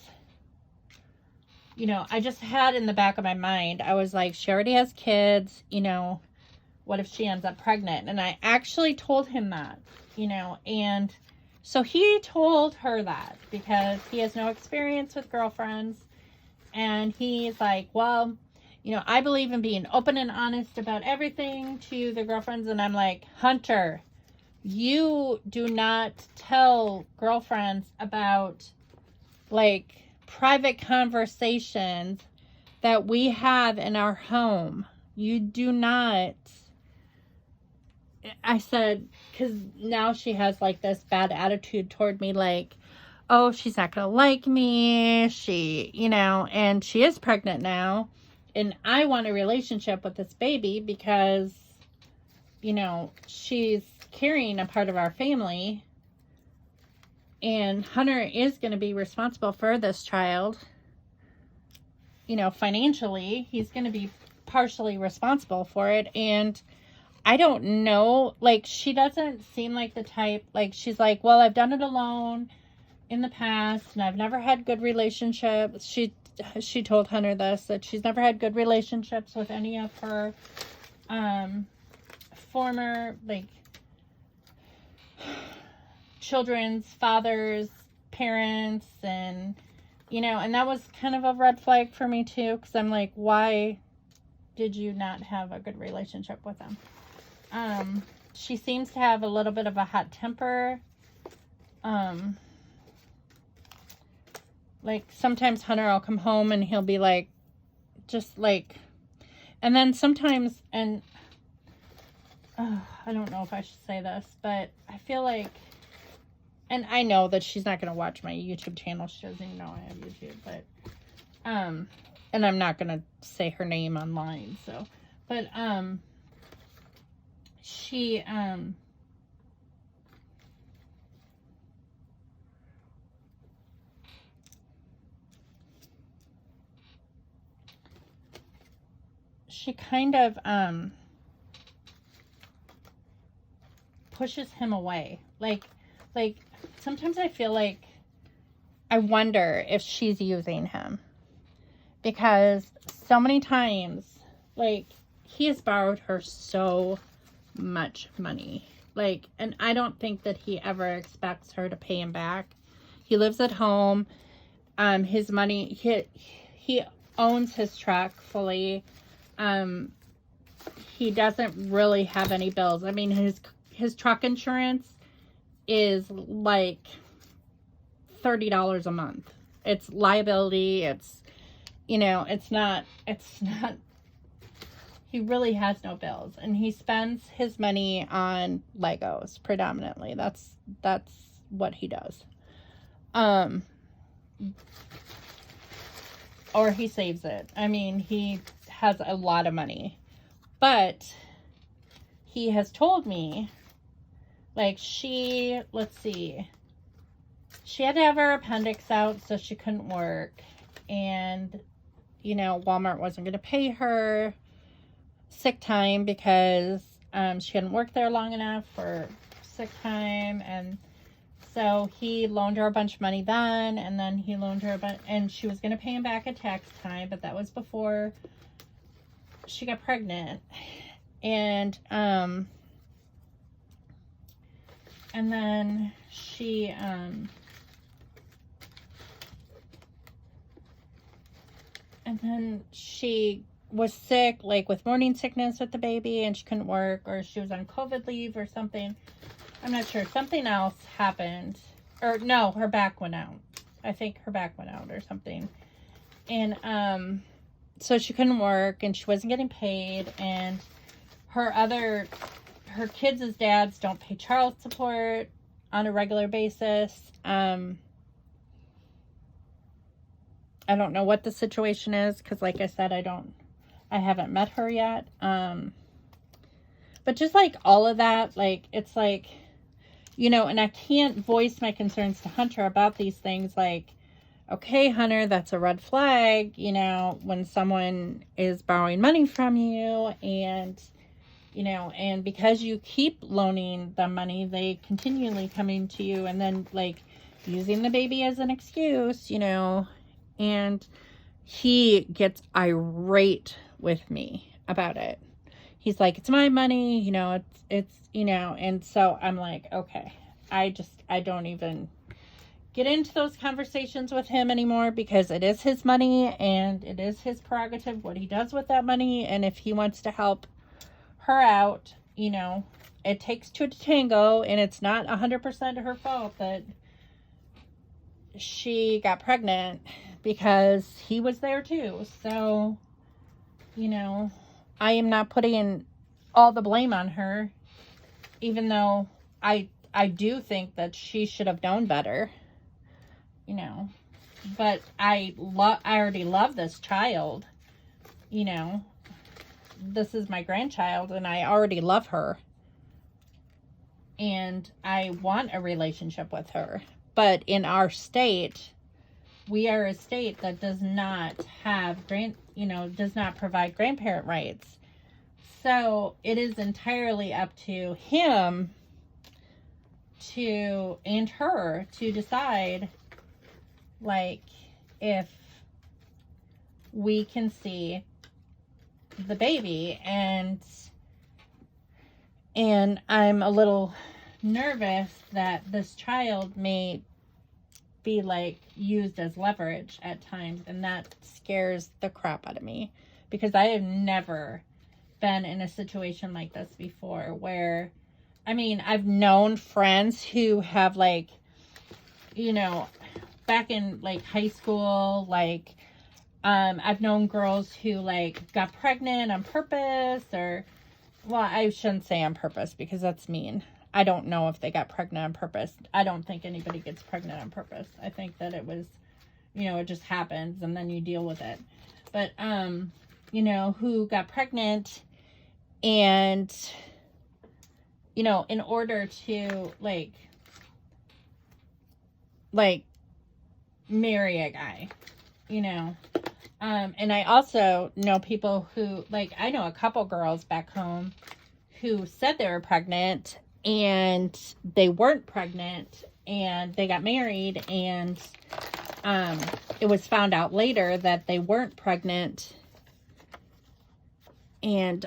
A: you know, I just had in the back of my mind, I was like, she already has kids, you know, what if she ends up pregnant? And I actually told him that, you know, and so he told her that, because he has no experience with girlfriends. And he's like, well, you know, I believe in being open and honest about everything to the girlfriends. And I'm like, Hunter, you do not tell girlfriends about like private conversations that we have in our home. You do not. I said, because now she has like this bad attitude toward me, like, oh, she's not gonna like me, she, you know, and she is pregnant now. and I want a relationship with this baby because, you know, she's carrying a part of our family, and Hunter is going to be responsible for this child. You know, financially, he's going to be partially responsible for it. And I don't know, like, she doesn't seem like the type, like, she's like, well, I've done it alone in the past, and I've never had good relationships. She told Hunter this, that she's never had good relationships with any of her former, like, children's fathers, parents, and, you know, and that was kind of a red flag for me too, because I'm like, why did you not have a good relationship with them? She seems to have a little bit of a hot temper. Like, sometimes Hunter will come home and he'll be like, just like, and then sometimes, and I don't know if I should say this, but I feel like, and I know that she's not going to watch my YouTube channel. She doesn't even know I have YouTube, but, and I'm not going to say her name online, so, but, she kind of, pushes him away. Like, sometimes I feel like I wonder if she's using him, because so many times, like, he has borrowed her so much money, like, and I don't think that he ever expects her to pay him back. He lives at home. His money, he owns his truck fully. He doesn't really have any bills. I mean, his truck insurance is like $30 a month. It's liability. It's, you know, it's not, he really has no bills, and he spends his money on Legos predominantly. That's what he does. Or he saves it. I mean, he has a lot of money, but he has told me, like, let's see, she had to have her appendix out, so she couldn't work, and, you know, Walmart wasn't going to pay her sick time because she hadn't worked there long enough for sick time, and so he loaned her a bunch of money then, and then he loaned her a bunch, and she was going to pay him back at tax time, but that was before she got pregnant. And then she was sick, like with morning sickness with the baby, and she couldn't work, or she was on COVID leave or something. I'm not sure. Something else happened. Or no, her back went out. I think her back went out or something. And so she couldn't work, and she wasn't getting paid, and her kids' dads don't pay child support on a regular basis. I don't know what the situation is, because like I said, I haven't met her yet. But just like all of that, like, it's like, you know, and I can't voice my concerns to Hunter about these things. Like, okay, Hunter, that's a red flag, you know, when someone is borrowing money from you, and, you know, and because you keep loaning them money, they continually coming to you, and then, like, using the baby as an excuse, you know, and he gets irate with me about it. He's like, it's my money, you know, it's, you know, and so I'm like, okay, I don't even get into those conversations with him anymore, because it is his money, and it is his prerogative what he does with that money. And if he wants to help her out, you know, it takes two to tango, and it's not 100% her fault that she got pregnant, because he was there too. So, you know, I am not putting all the blame on her, even though I do think that she should have known better, you know, but I already love this child, you know, this is my grandchild and I already love her. And I want a relationship with her. But in our state, we are a state that does not have does not provide grandparent rights. So it is entirely up to him and her to decide, like, if we can see the baby. And I'm a little nervous that this child may be like used as leverage at times, and that scares the crap out of me, because I have never been in a situation like this before, where, I mean, I've known friends who have, like, you know, back in like high school, like, I've known girls who like got pregnant on purpose, or, well, I shouldn't say on purpose because that's mean. I don't know if they got pregnant on purpose. I don't think anybody gets pregnant on purpose. I think that it was, it just happens and then you deal with it. But, who got pregnant and, in order to like marry a guy, and I also know people who, like, I know a couple girls back home who said they were pregnant and they weren't pregnant, and they got married, and it was found out later that they weren't pregnant, and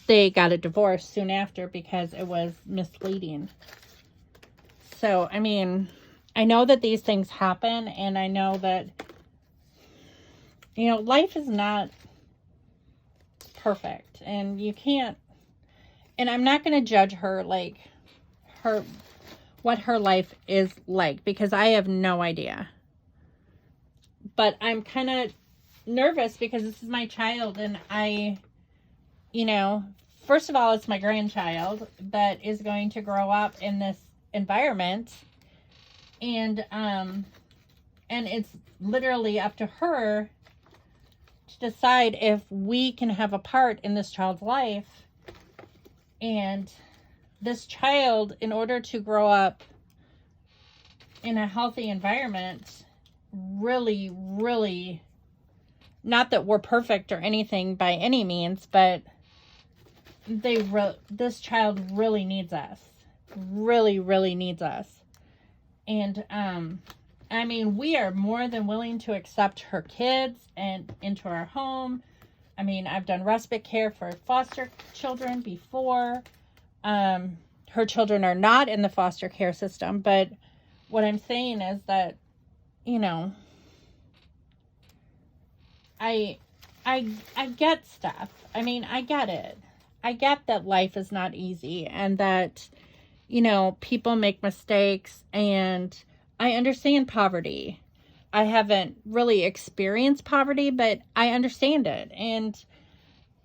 A: they got a divorce soon after because it was misleading. So, I mean, I know that these things happen, and I know that, life is not perfect, and you can't, and I'm not going to judge her, like, what her life is like, because I have no idea. But I'm kind of nervous because this is my child, and first of all, it's my grandchild that is going to grow up in this environment, and it's literally up to her to decide if we can have a part in this child's life. And this child, in order to grow up in a healthy environment, really, really, not that we're perfect or anything by any means, but this child really needs us. Really, really needs us. And, I mean, we are more than willing to accept her kids and into our home. I mean, I've done respite care for foster children before. Her children are not in the foster care system, but what I'm saying is that, I get stuff. I mean, I get it. I get that life is not easy, and that, people make mistakes, and I understand poverty. I haven't really experienced poverty, but I understand it. And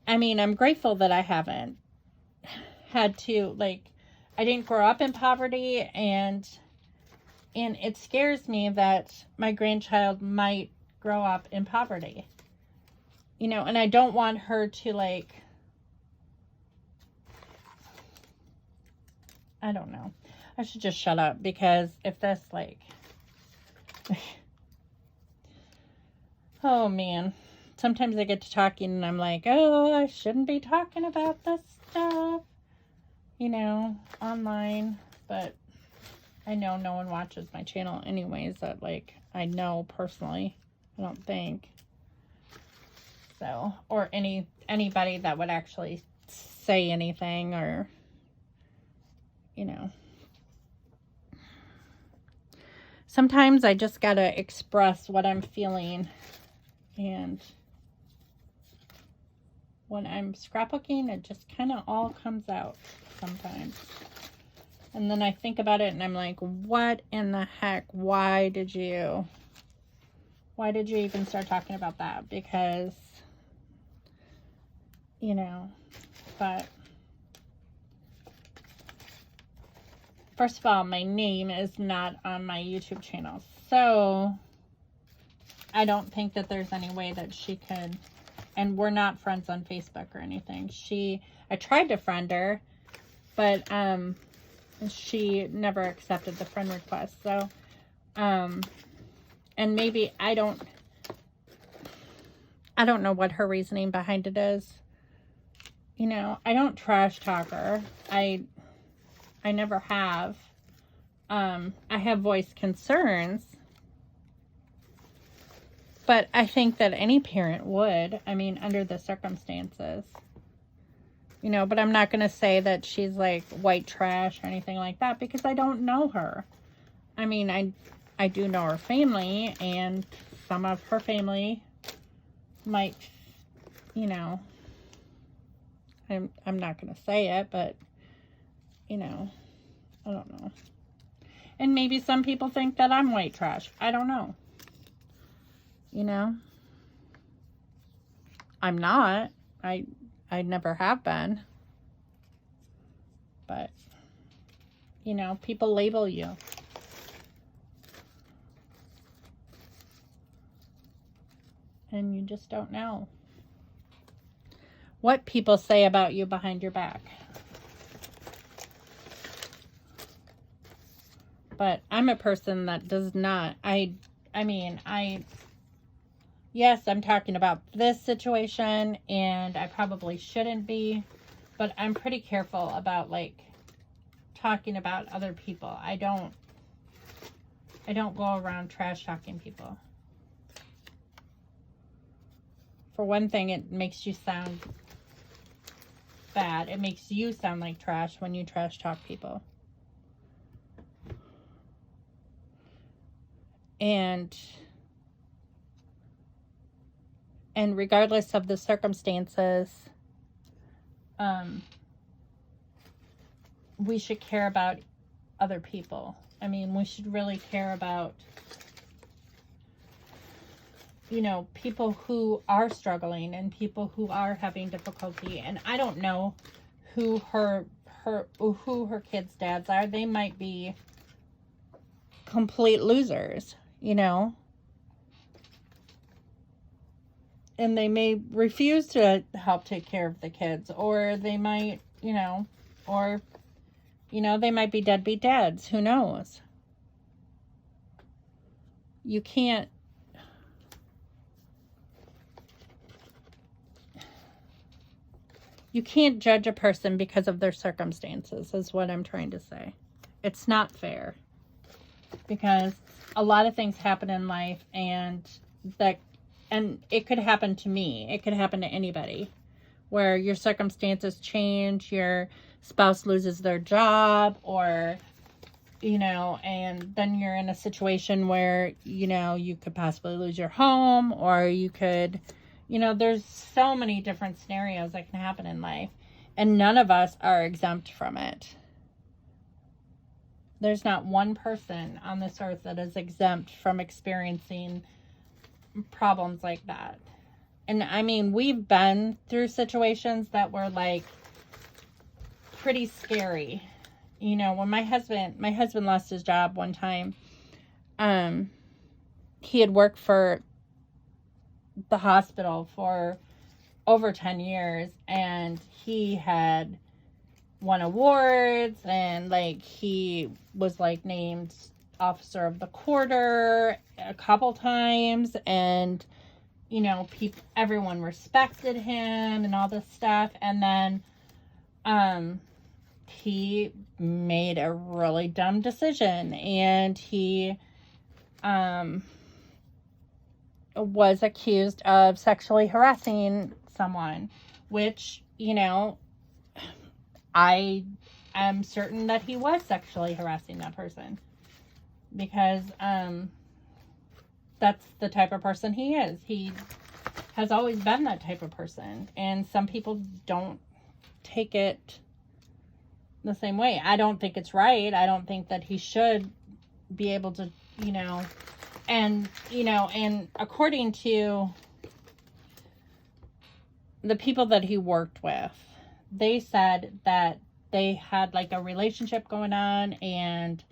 A: I mean, I'm grateful that I haven't had to, like, I didn't grow up in poverty, and it scares me that my grandchild might grow up in poverty, and I don't want her to, like, I don't know. I should just shut up, because if this, like, oh man, sometimes I get to talking and I'm like, oh, I shouldn't be talking about this stuff, online, but I know no one watches my channel anyways, that, like, I know personally, I don't think, so, or anybody that would actually say anything, or, sometimes I just gotta express what I'm feeling. And when I'm scrapbooking, it just kind of all comes out sometimes. And then I think about it and I'm like, what in the heck? Why did you even start talking about that? Because, but first of all, my name is not on my YouTube channel. So I don't think that there's any way that she could, and we're not friends on Facebook or anything. I tried to friend her, but she never accepted the friend request. So, and maybe I don't know what her reasoning behind it is. You know, I don't trash talk her. I never have. I have voiced concerns, but I think that any parent would. I mean, under the circumstances. You know, but I'm not going to say that she's like white trash or anything like that because I don't know her. I mean, I do know her family, and some of her family might, you know, I'm not going to say it, but, you know, I don't know. And maybe some people think that I'm white trash. I don't know. You know? I'm not. I never have been. But, you know, people label you. And you just don't know what people say about you behind your back. But I'm a person that does not, yes, I'm talking about this situation, and I probably shouldn't be, but I'm pretty careful about, like, talking about other people. I don't go around trash talking people. For one thing, it makes you sound bad. It makes you sound like trash when you trash talk people. And regardless of the circumstances, we should care about other people. I mean, we should really care about, you know, people who are struggling and people who are having difficulty. And I don't know who her kids' dads are. They might be complete losers, you know. And they may refuse to help take care of the kids, or they might, you know, or, you know, they might be deadbeat dads. Who knows? You can't judge a person because of their circumstances, is what I'm trying to say. It's not fair. Because a lot of things happen in life, and it could happen to me. It could happen to anybody, where your circumstances change, your spouse loses their job, or, you know, and then you're in a situation where, you know, you could possibly lose your home, or you could, you know, there's so many different scenarios that can happen in life, and none of us are exempt from it. There's not one person on this earth that is exempt from experiencing problems like that. And I mean, we've been through situations that were like pretty scary. You know, when my husband lost his job one time, he had worked for the hospital for over 10 years, and he had won awards, and like he was like named officer of the quarter a couple times, and you know, everyone respected him and all this stuff. And then he made a really dumb decision, and he was accused of sexually harassing someone, which, you know, I am certain that he was sexually harassing that person, because that's the type of person he is. He has always been that type of person, and some people don't take it the same way. I don't think it's right. I don't think that he should be able to, you know, and according to the people that he worked with, they said that they had like a relationship going on, and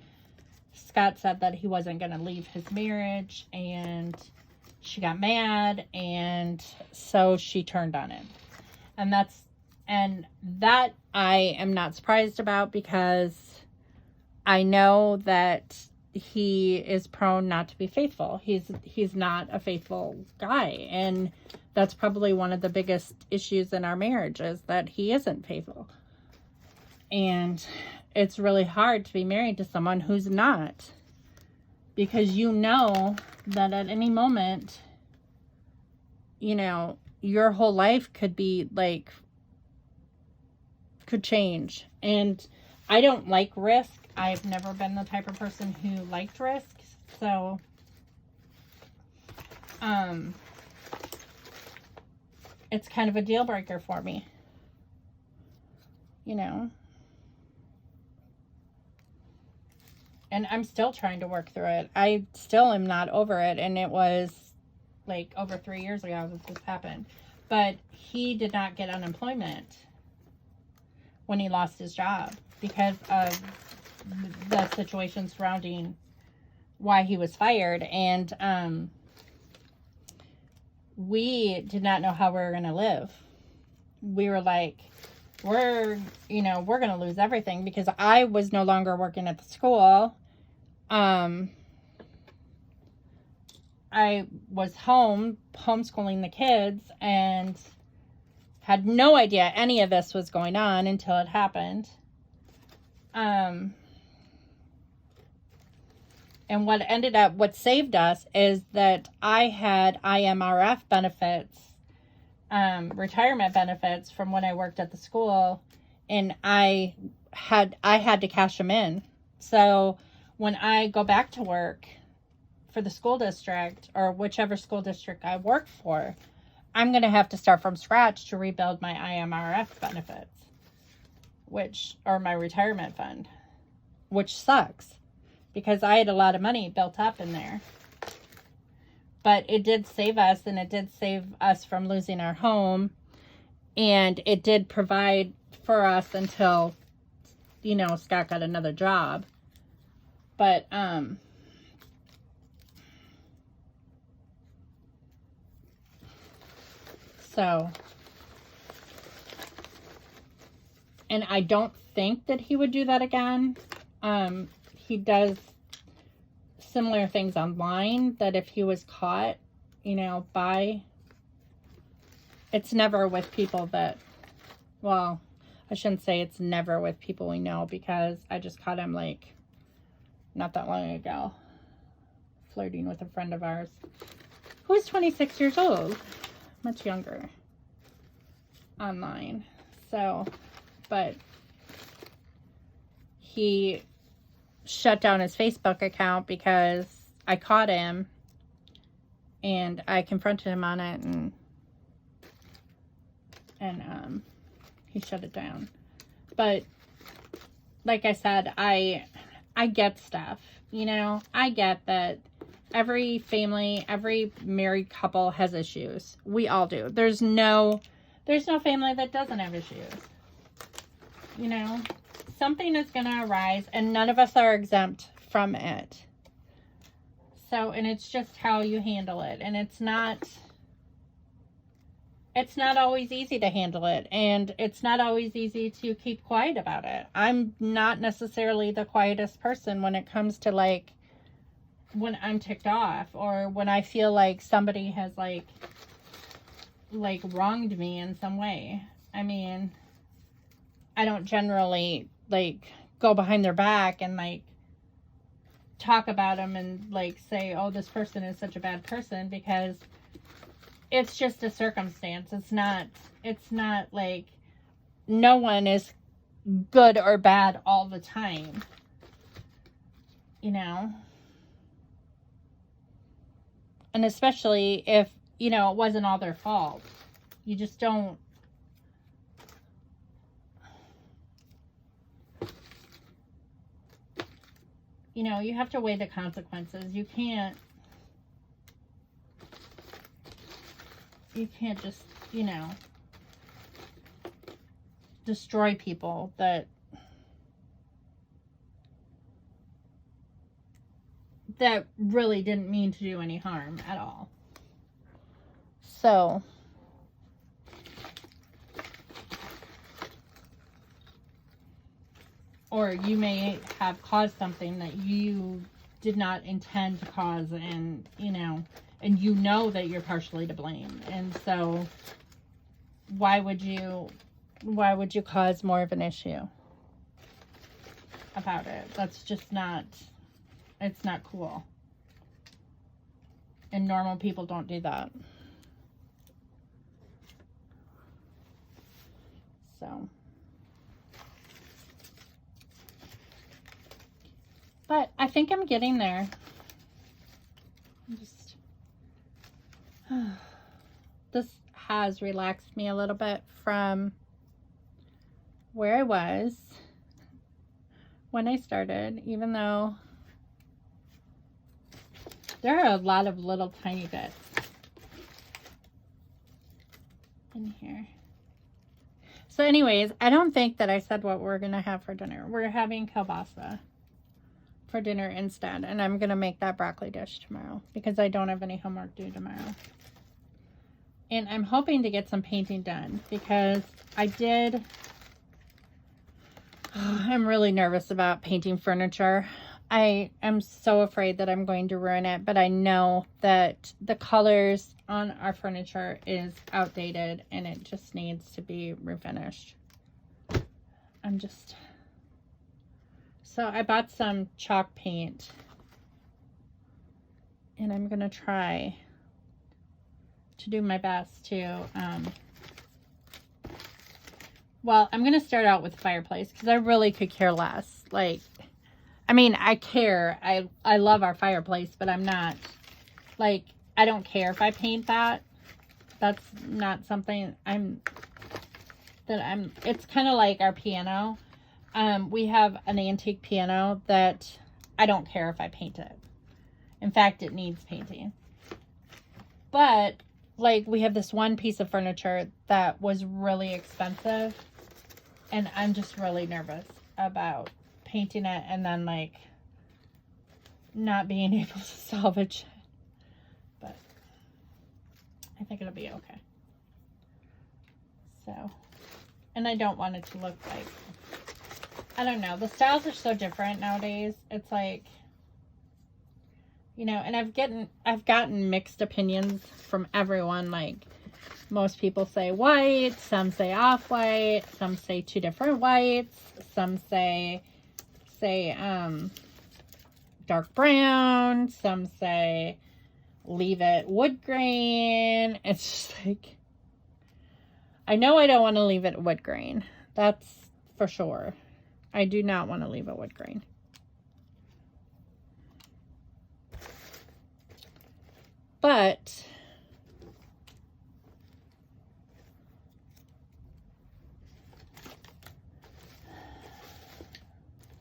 A: Scott said that he wasn't going to leave his marriage, and she got mad, and so she turned on him. And that I am not surprised about, because I know that he is prone not to be faithful. He's not a faithful guy, and that's probably one of the biggest issues in our marriage, is that he isn't faithful. And it's really hard to be married to someone who's not, because you know that at any moment, you know, your whole life could be like, could change. And I don't like risk. I've never been the type of person who liked risk. So, it's kind of a deal breaker for me, you know. And I'm still trying to work through it. I still am not over it. And it was like over 3 years ago that this happened. But he did not get unemployment when he lost his job, because of the situation surrounding why he was fired. And we did not know how we were going to live. We were like, we're going to lose everything, because I was no longer working at the school. I was homeschooling the kids, and had no idea any of this was going on until it happened. And what saved us is that I had IMRF benefits, retirement benefits from when I worked at the school, and I had to cash them in. So when I go back to work for the school district, or whichever school district I work for, I'm going to have to start from scratch to rebuild my IMRF benefits, or my retirement fund, which sucks, because I had a lot of money built up in there. But it did save us, and it did save us from losing our home, and it did provide for us until, Scott got another job. But, so, and I don't think that he would do that again. He does similar things online, that if he was caught, it's never with people that, well, I shouldn't say it's never with people we know, because I just caught him like not that long ago, flirting with a friend of ours who is 26 years old, much younger, online. So, but he shut down his Facebook account because I caught him, and I confronted him on it, and he shut it down. But like I said, I get stuff, I get that every family, every married couple has issues. We all do. There's no family that doesn't have issues. Something is going to arise, and none of us are exempt from it. So, and it's just how you handle it. And it's not always easy to handle it, and it's not always easy to keep quiet about it. I'm not necessarily the quietest person when it comes to like when I'm ticked off, or when I feel like somebody has like wronged me in some way. I mean, I don't generally like go behind their back and like talk about them and like say, oh, this person is such a bad person, because it's just a circumstance. It's not like no one is good or bad all the time, and especially if, it wasn't all their fault. You just don't, you have to weigh the consequences. You can't just, destroy people that really didn't mean to do any harm at all. So or you may have caused something that you did not intend to cause, and and you know that you're partially to blame. And so why would you cause more of an issue about it? That's just not, it's not cool. And normal people don't do that. So, but I think I'm getting there. This has relaxed me a little bit from where I was when I started, even though there are a lot of little tiny bits in here. So anyways, I don't think that I said what we're going to have for dinner. We're having kielbasa for dinner instead, and I'm going to make that broccoli dish tomorrow because I don't have any homework due tomorrow. And I'm hoping to get some painting done because I'm really nervous about painting furniture. I am so afraid that I'm going to ruin it, but I know that the colors on our furniture is outdated and it just needs to be refinished. So I bought some chalk paint and I'm going to try to do my best to, well, I'm going to start out with fireplace because I really could care less. Like, I mean, I care. I love our fireplace, but I'm not, like, I don't care if I paint that. That's not something it's kind of like our piano. We have an antique piano that I don't care if I paint it. In fact, it needs painting. But, like, we have this one piece of furniture that was really expensive, and I'm just really nervous about painting it and then, like, not being able to salvage it. But I think it'll be okay. So, and I don't want it to look like, I don't know, the styles are so different nowadays. It's like, and I've gotten mixed opinions from everyone. Like, most people say white, some say off-white, some say two different whites, some say dark brown, some say leave it wood grain. It's just like, I know I don't want to leave it wood grain. That's for sure. I do not want to leave it wood grain. But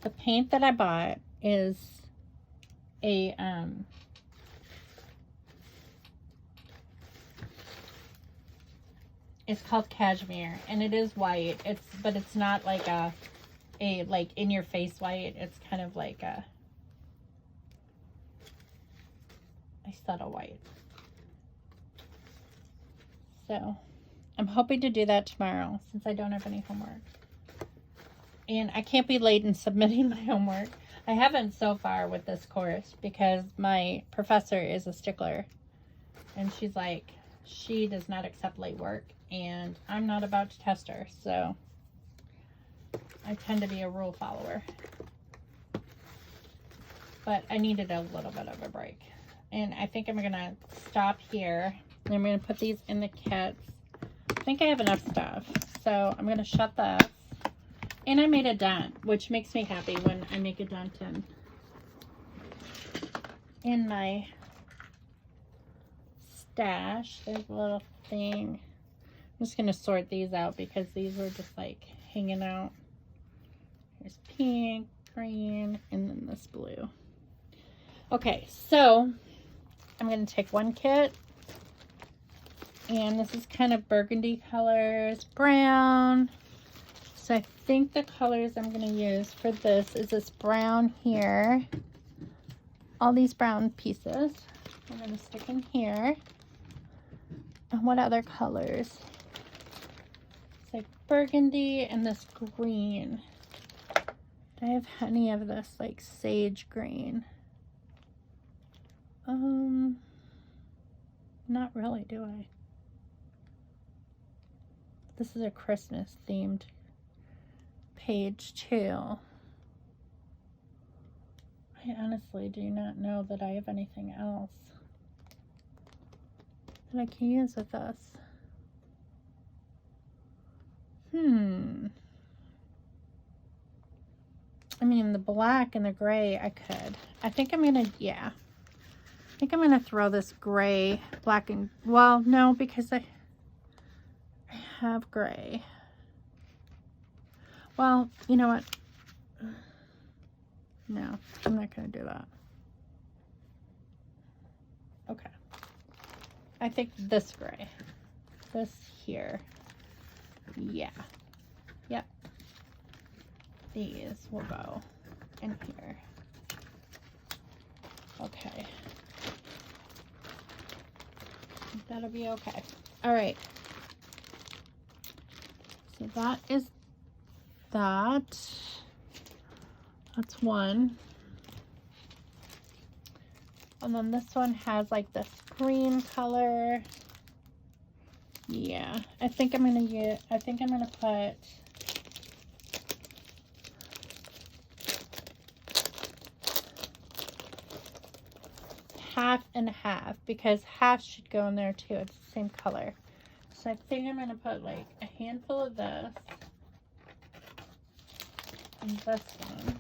A: the paint that I bought is a it's called cashmere, and it is white. But it's not like a like in your face white. It's kind of like a subtle white. So I'm hoping to do that tomorrow since I don't have any homework. And I can't be late in submitting my homework. I haven't so far with this course because my professor is a stickler. And she's like, she does not accept late work. And I'm not about to test her. So I tend to be a rule follower. But I needed a little bit of a break. And I think I'm going to stop here. And I'm going to put these in the kits. I think I have enough stuff. So I'm going to shut this. And I made a dent, which makes me happy when I make a dent in my stash. There's a little thing. I'm just going to sort these out because these were just like hanging out. Here's pink, green, and then this blue. Okay, so I'm going to take one kit. And this is kind of burgundy colors, brown. So I think the colors I'm going to use for this is this brown here. All these brown pieces I'm going to stick in here. And what other colors? It's like burgundy and this green. Do I have any of this like sage green? Not really, do I? This is a Christmas themed page too. I honestly do not know that I have anything else that I can use with this. I mean, the black and the gray, I could. I think I'm gonna, yeah. I think I'm gonna throw this gray, black and, well, no, because I have gray. Well, you know what? No, I'm not gonna do that. Okay. I think this gray. This here. Yeah. Yep. These will go in here. Okay. That'll be okay. All right. So that is that. That's one. And then this one has like this green color. Yeah, I think I'm gonna put half and half, because half should go in there too. It's the same color. So I think I'm gonna put like a handful of this and this one.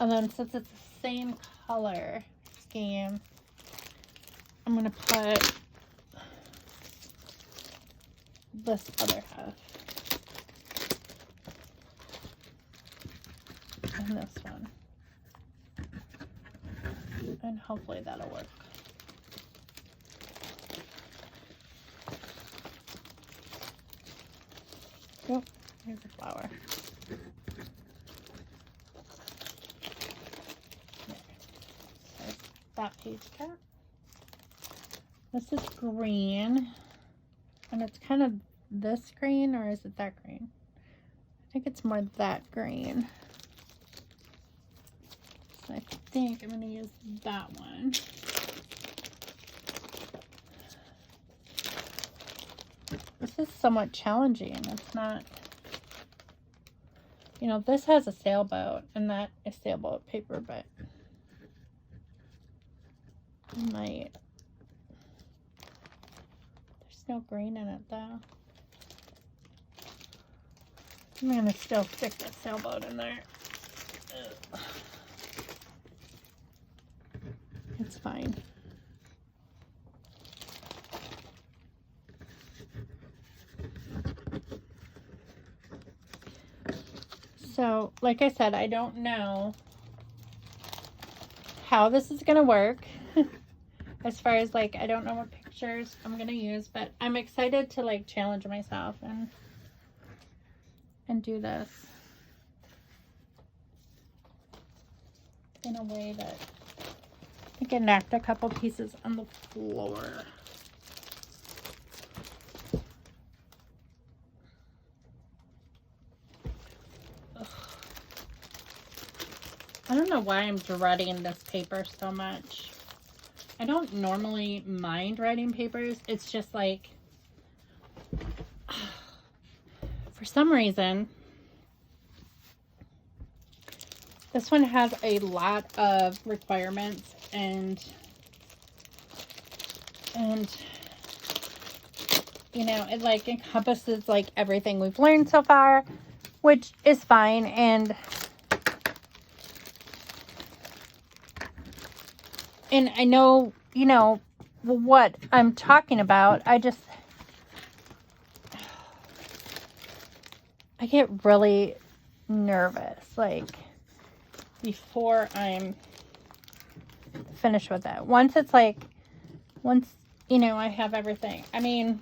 A: And then since it's the same color scheme, I'm gonna put this other half and this one, and hopefully that'll work. Oh, here's a flower. There. So that page cut. This is green, and it's kind of this green, or is it that green? I think it's more that green. So I think I'm going to use that one. This is somewhat challenging. It's not, you know, this has a sailboat, and that is sailboat paper, but I might. There's no green in it though. I'm gonna still stick the sailboat in there. Ugh. It's fine. So, like I said, I don't know how this is gonna work. As far as like, I don't know what pictures I'm gonna use, but I'm excited to like challenge myself and do this in a way that I can knock a couple pieces on the floor. Ugh. I don't know why I'm dreading this paper so much. I don't normally mind writing papers. It's just like, for some reason, this one has a lot of requirements and you know, it like encompasses like everything we've learned so far, which is fine. And I know, you know, what I'm talking about. I get really nervous, like, before I'm finished with it. Once, you know, I have everything. I mean,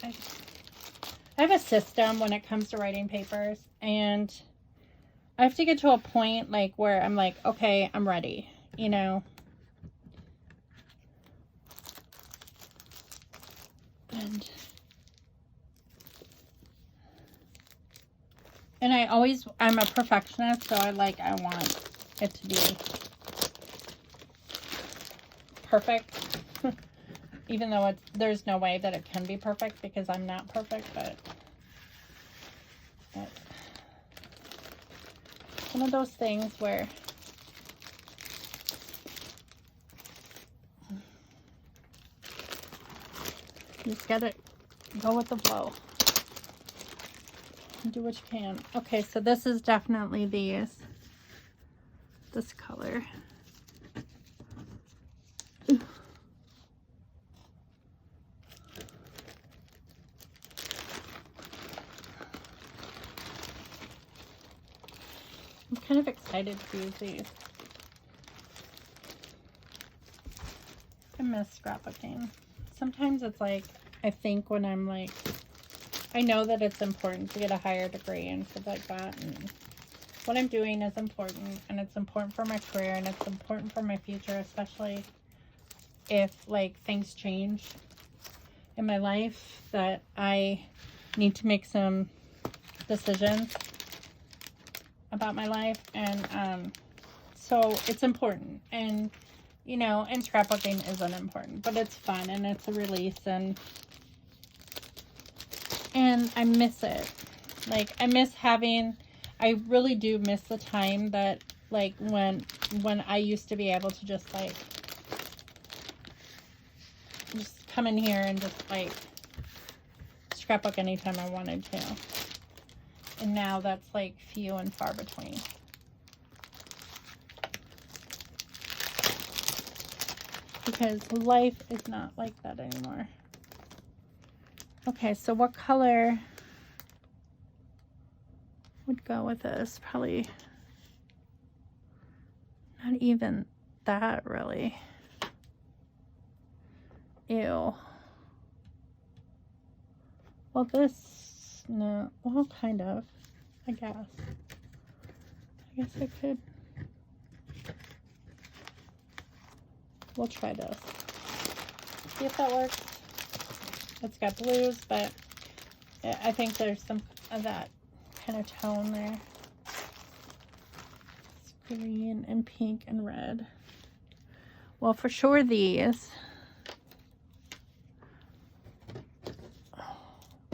A: I have a system when it comes to writing papers, and I have to get to a point, like, where I'm like, okay, I'm ready, you know. And I'm a perfectionist, so I want it to be perfect. Even though there's no way that it can be perfect because I'm not perfect, but one of those things where you just gotta go with the flow. Do what you can. Okay, so this is definitely this color. I'm kind of excited to use these. I miss scrapbooking. Sometimes it's like, I think when I'm like, I know that it's important to get a higher degree and stuff like that, and what I'm doing is important, and it's important for my career, and it's important for my future, especially if like things change in my life that I need to make some decisions about my life. And so it's important, and you know, and scrapbooking isn't important, but it's fun and it's a release, and I miss it. Like, I really do miss the time that like when I used to be able to just like just come in here and just like scrapbook anytime I wanted to. And now that's like few and far between. Because life is not like that anymore. Okay, so what color would go with this? Probably not even that, really. Ew. Well, this, no, well, kind of, I guess. I guess I could. We'll try this. See if that works. It's got blues, but I think there's some of that kind of tone there. It's green and pink and red. Well, for sure these.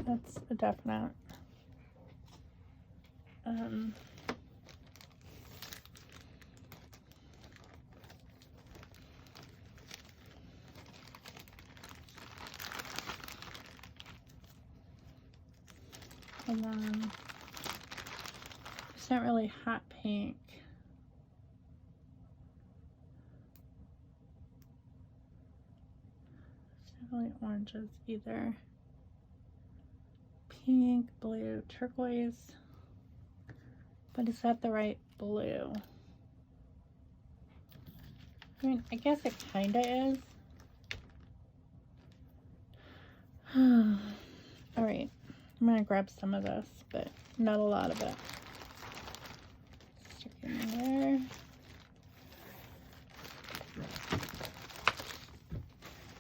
A: That's a definite. And then it's not really hot pink. It's not really oranges either. Pink, blue, turquoise. But is that the right blue? I mean, I guess it kind of is. All right, I'm gonna grab some of this, but not a lot of it. Stick it in there.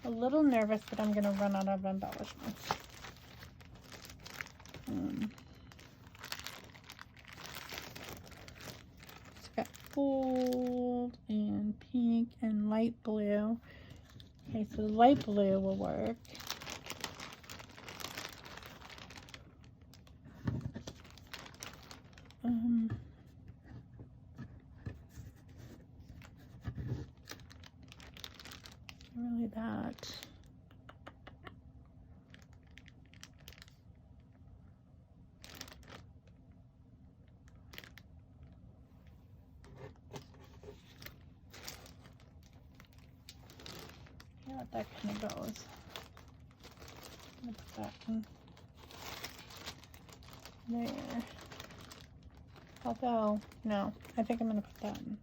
A: A little nervous that I'm gonna run out of embellishments. It's got gold and pink and light blue. Okay, so the light blue will work. Really that. Yeah, that kind of goes. I'm gonna put that in there. Although, no, I think I'm gonna put that in.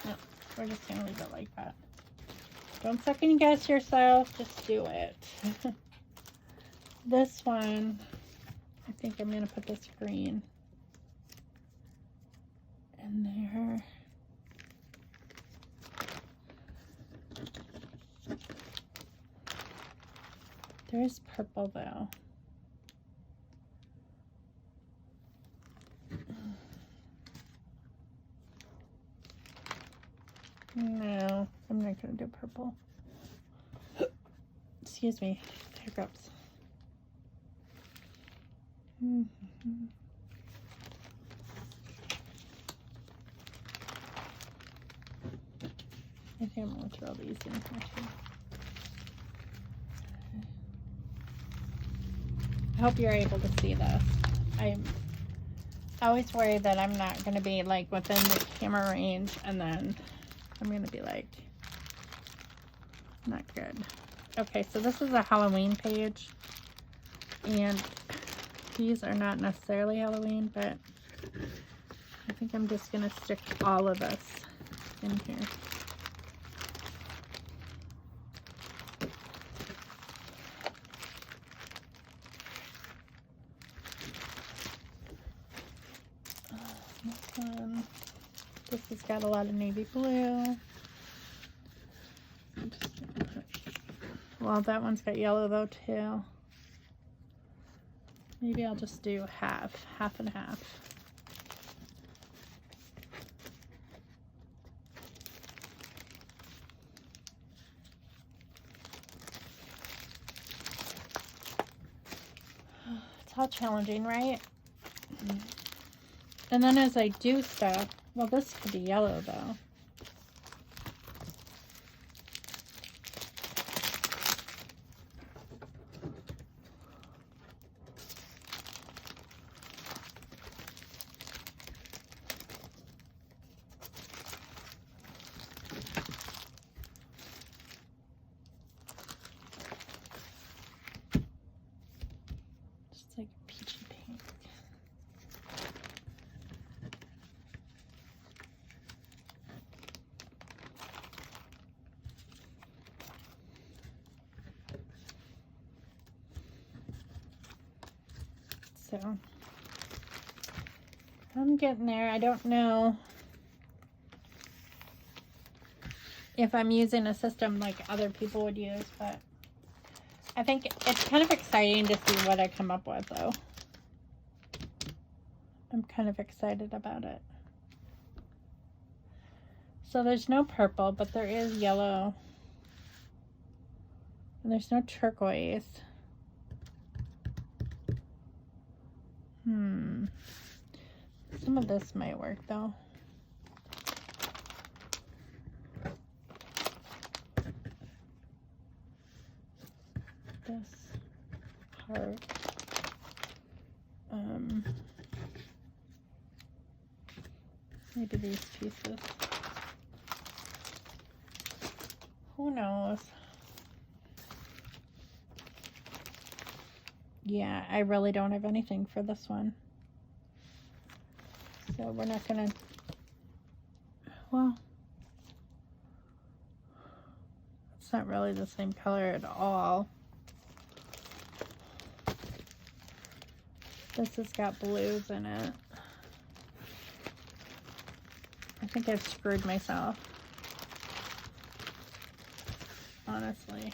A: No, we're just gonna leave it like that. Don't second guess yourself, just do it. This one, I think I'm gonna put this green in there. There is purple though. No, I'm not gonna do purple. Excuse me, hiccups. I think I'm gonna throw these in here too. I hope you're able to see this. I always worry that I'm not gonna be like within the camera range, and then I'm gonna be like, not good. Okay, so this is a Halloween page, and these are not necessarily Halloween, but I think I'm just gonna stick all of this in here. This one, this has got a lot of navy blue. Well, that one's got yellow though too. Maybe I'll just do half and half. It's all challenging, right? And then as I do stuff, well, this could be yellow though. Just like a peachy pink. So I'm getting there. I don't know if I'm using a system like other people would use, but I think it's kind of exciting to see what I come up with though. I'm kind of excited about it. So there's no purple, but there is yellow. And there's no turquoise. Some of this might work though. This part. Maybe these pieces. Who knows? Yeah, I really don't have anything for this one. So we're not gonna, well, it's not really the same color at all. This has got blues in it. I think I've screwed myself, honestly.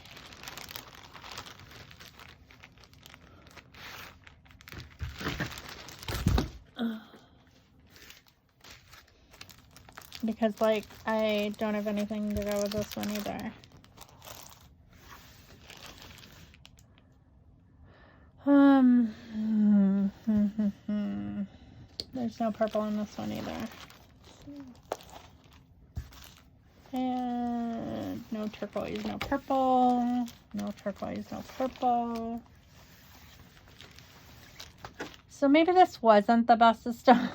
A: Because like I don't have anything to go with this one either. There's no purple in this one either. And no turquoise, no purple. No turquoise, no purple. So maybe this wasn't the best system.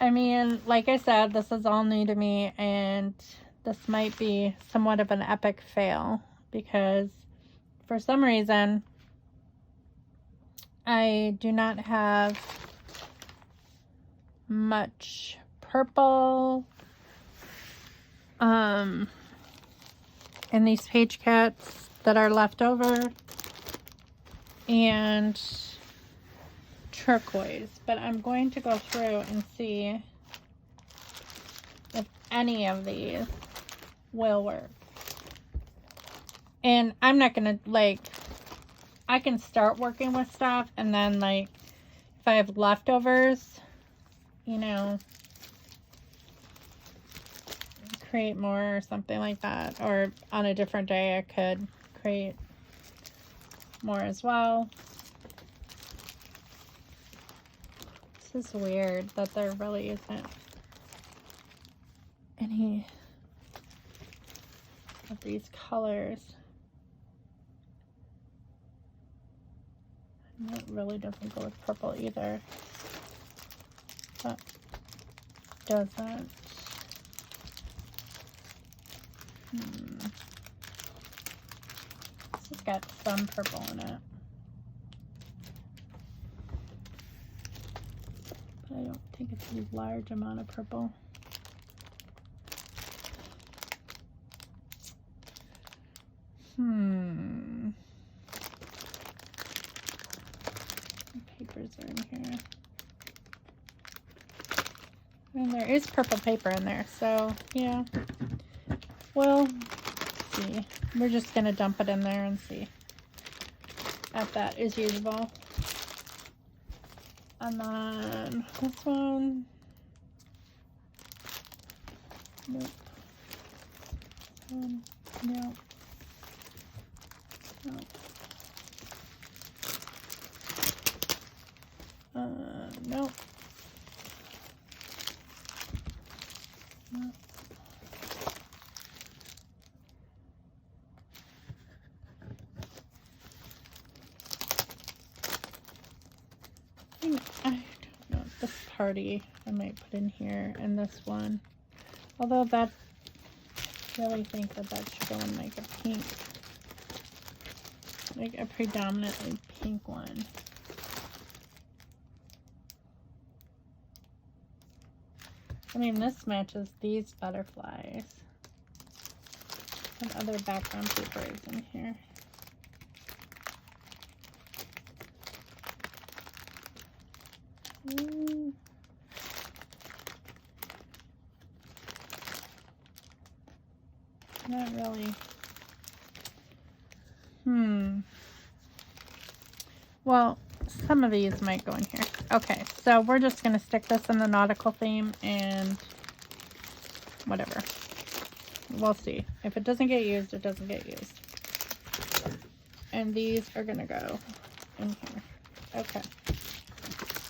A: I mean, like I said, this is all new to me, and this might be somewhat of an epic fail because for some reason I do not have much purple in these page cuts that are left over, and turquoise, but I'm going to go through and see if any of these will work. And I'm not gonna, like, I can start working with stuff, and then, like, if I have leftovers, you know, create more or something like that. Or on a different day, I could create more as well. This is weird that there really isn't any of these colors. And it really doesn't go with purple either. That doesn't. This has got some purple in it. But I don't think it's a large amount of purple. Papers are in here. And there is purple paper in there, so yeah. Well, see. We're just gonna dump it in there and see if that is usable. And then this one. Nope. Nope. Nope. Nope. Nope. I don't know. This party I might put in here, and this one. Although that, I really think that that should go in like a pink, like a predominantly pink one. I mean, this matches these butterflies. What other background paper is in here? Not really. Well, some of these might go in here. Okay, so we're just going to stick this in the nautical theme and whatever. We'll see. If it doesn't get used, it doesn't get used. And these are going to go in here. Okay.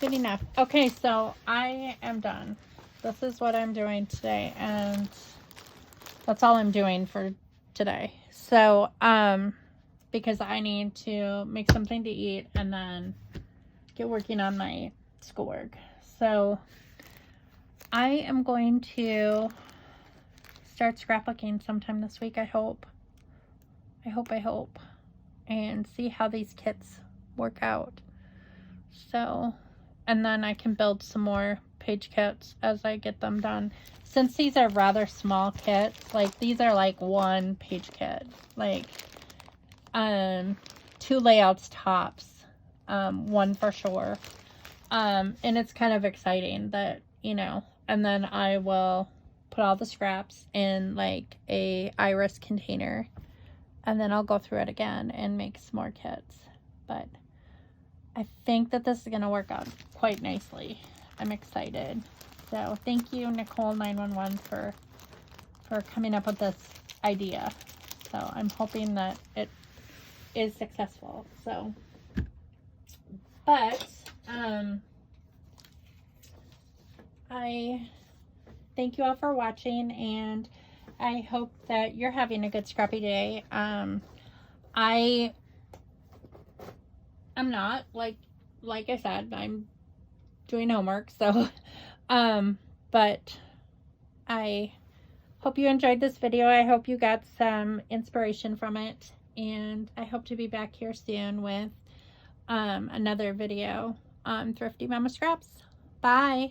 A: Good enough. Okay, so I am done. This is what I'm doing today, and that's all I'm doing for today. So, because I need to make something to eat and then get working on my schoolwork. So I am going to start scrapbooking sometime this week, I hope. I hope. And see how these kits work out. So, and then I can build some more page kits as I get them done. Since these are rather small kits, like these are like one page kit. Like, 2 layouts tops, one for sure. And it's kind of exciting that, you know, and then I will put all the scraps in like a iris container, and then I'll go through it again and make some more kits. But I think that this is going to work out quite nicely. I'm excited. So thank you, Nicole911, for coming up with this idea. So I'm hoping that it is successful. So, but I thank you all for watching, and I hope that you're having a good scrappy day. I'm not, like I said, I'm doing homework, so but I hope you enjoyed this video. I hope you got some inspiration from it, and I hope to be back here soon with another video on Thrifty Mama Scraps. Bye.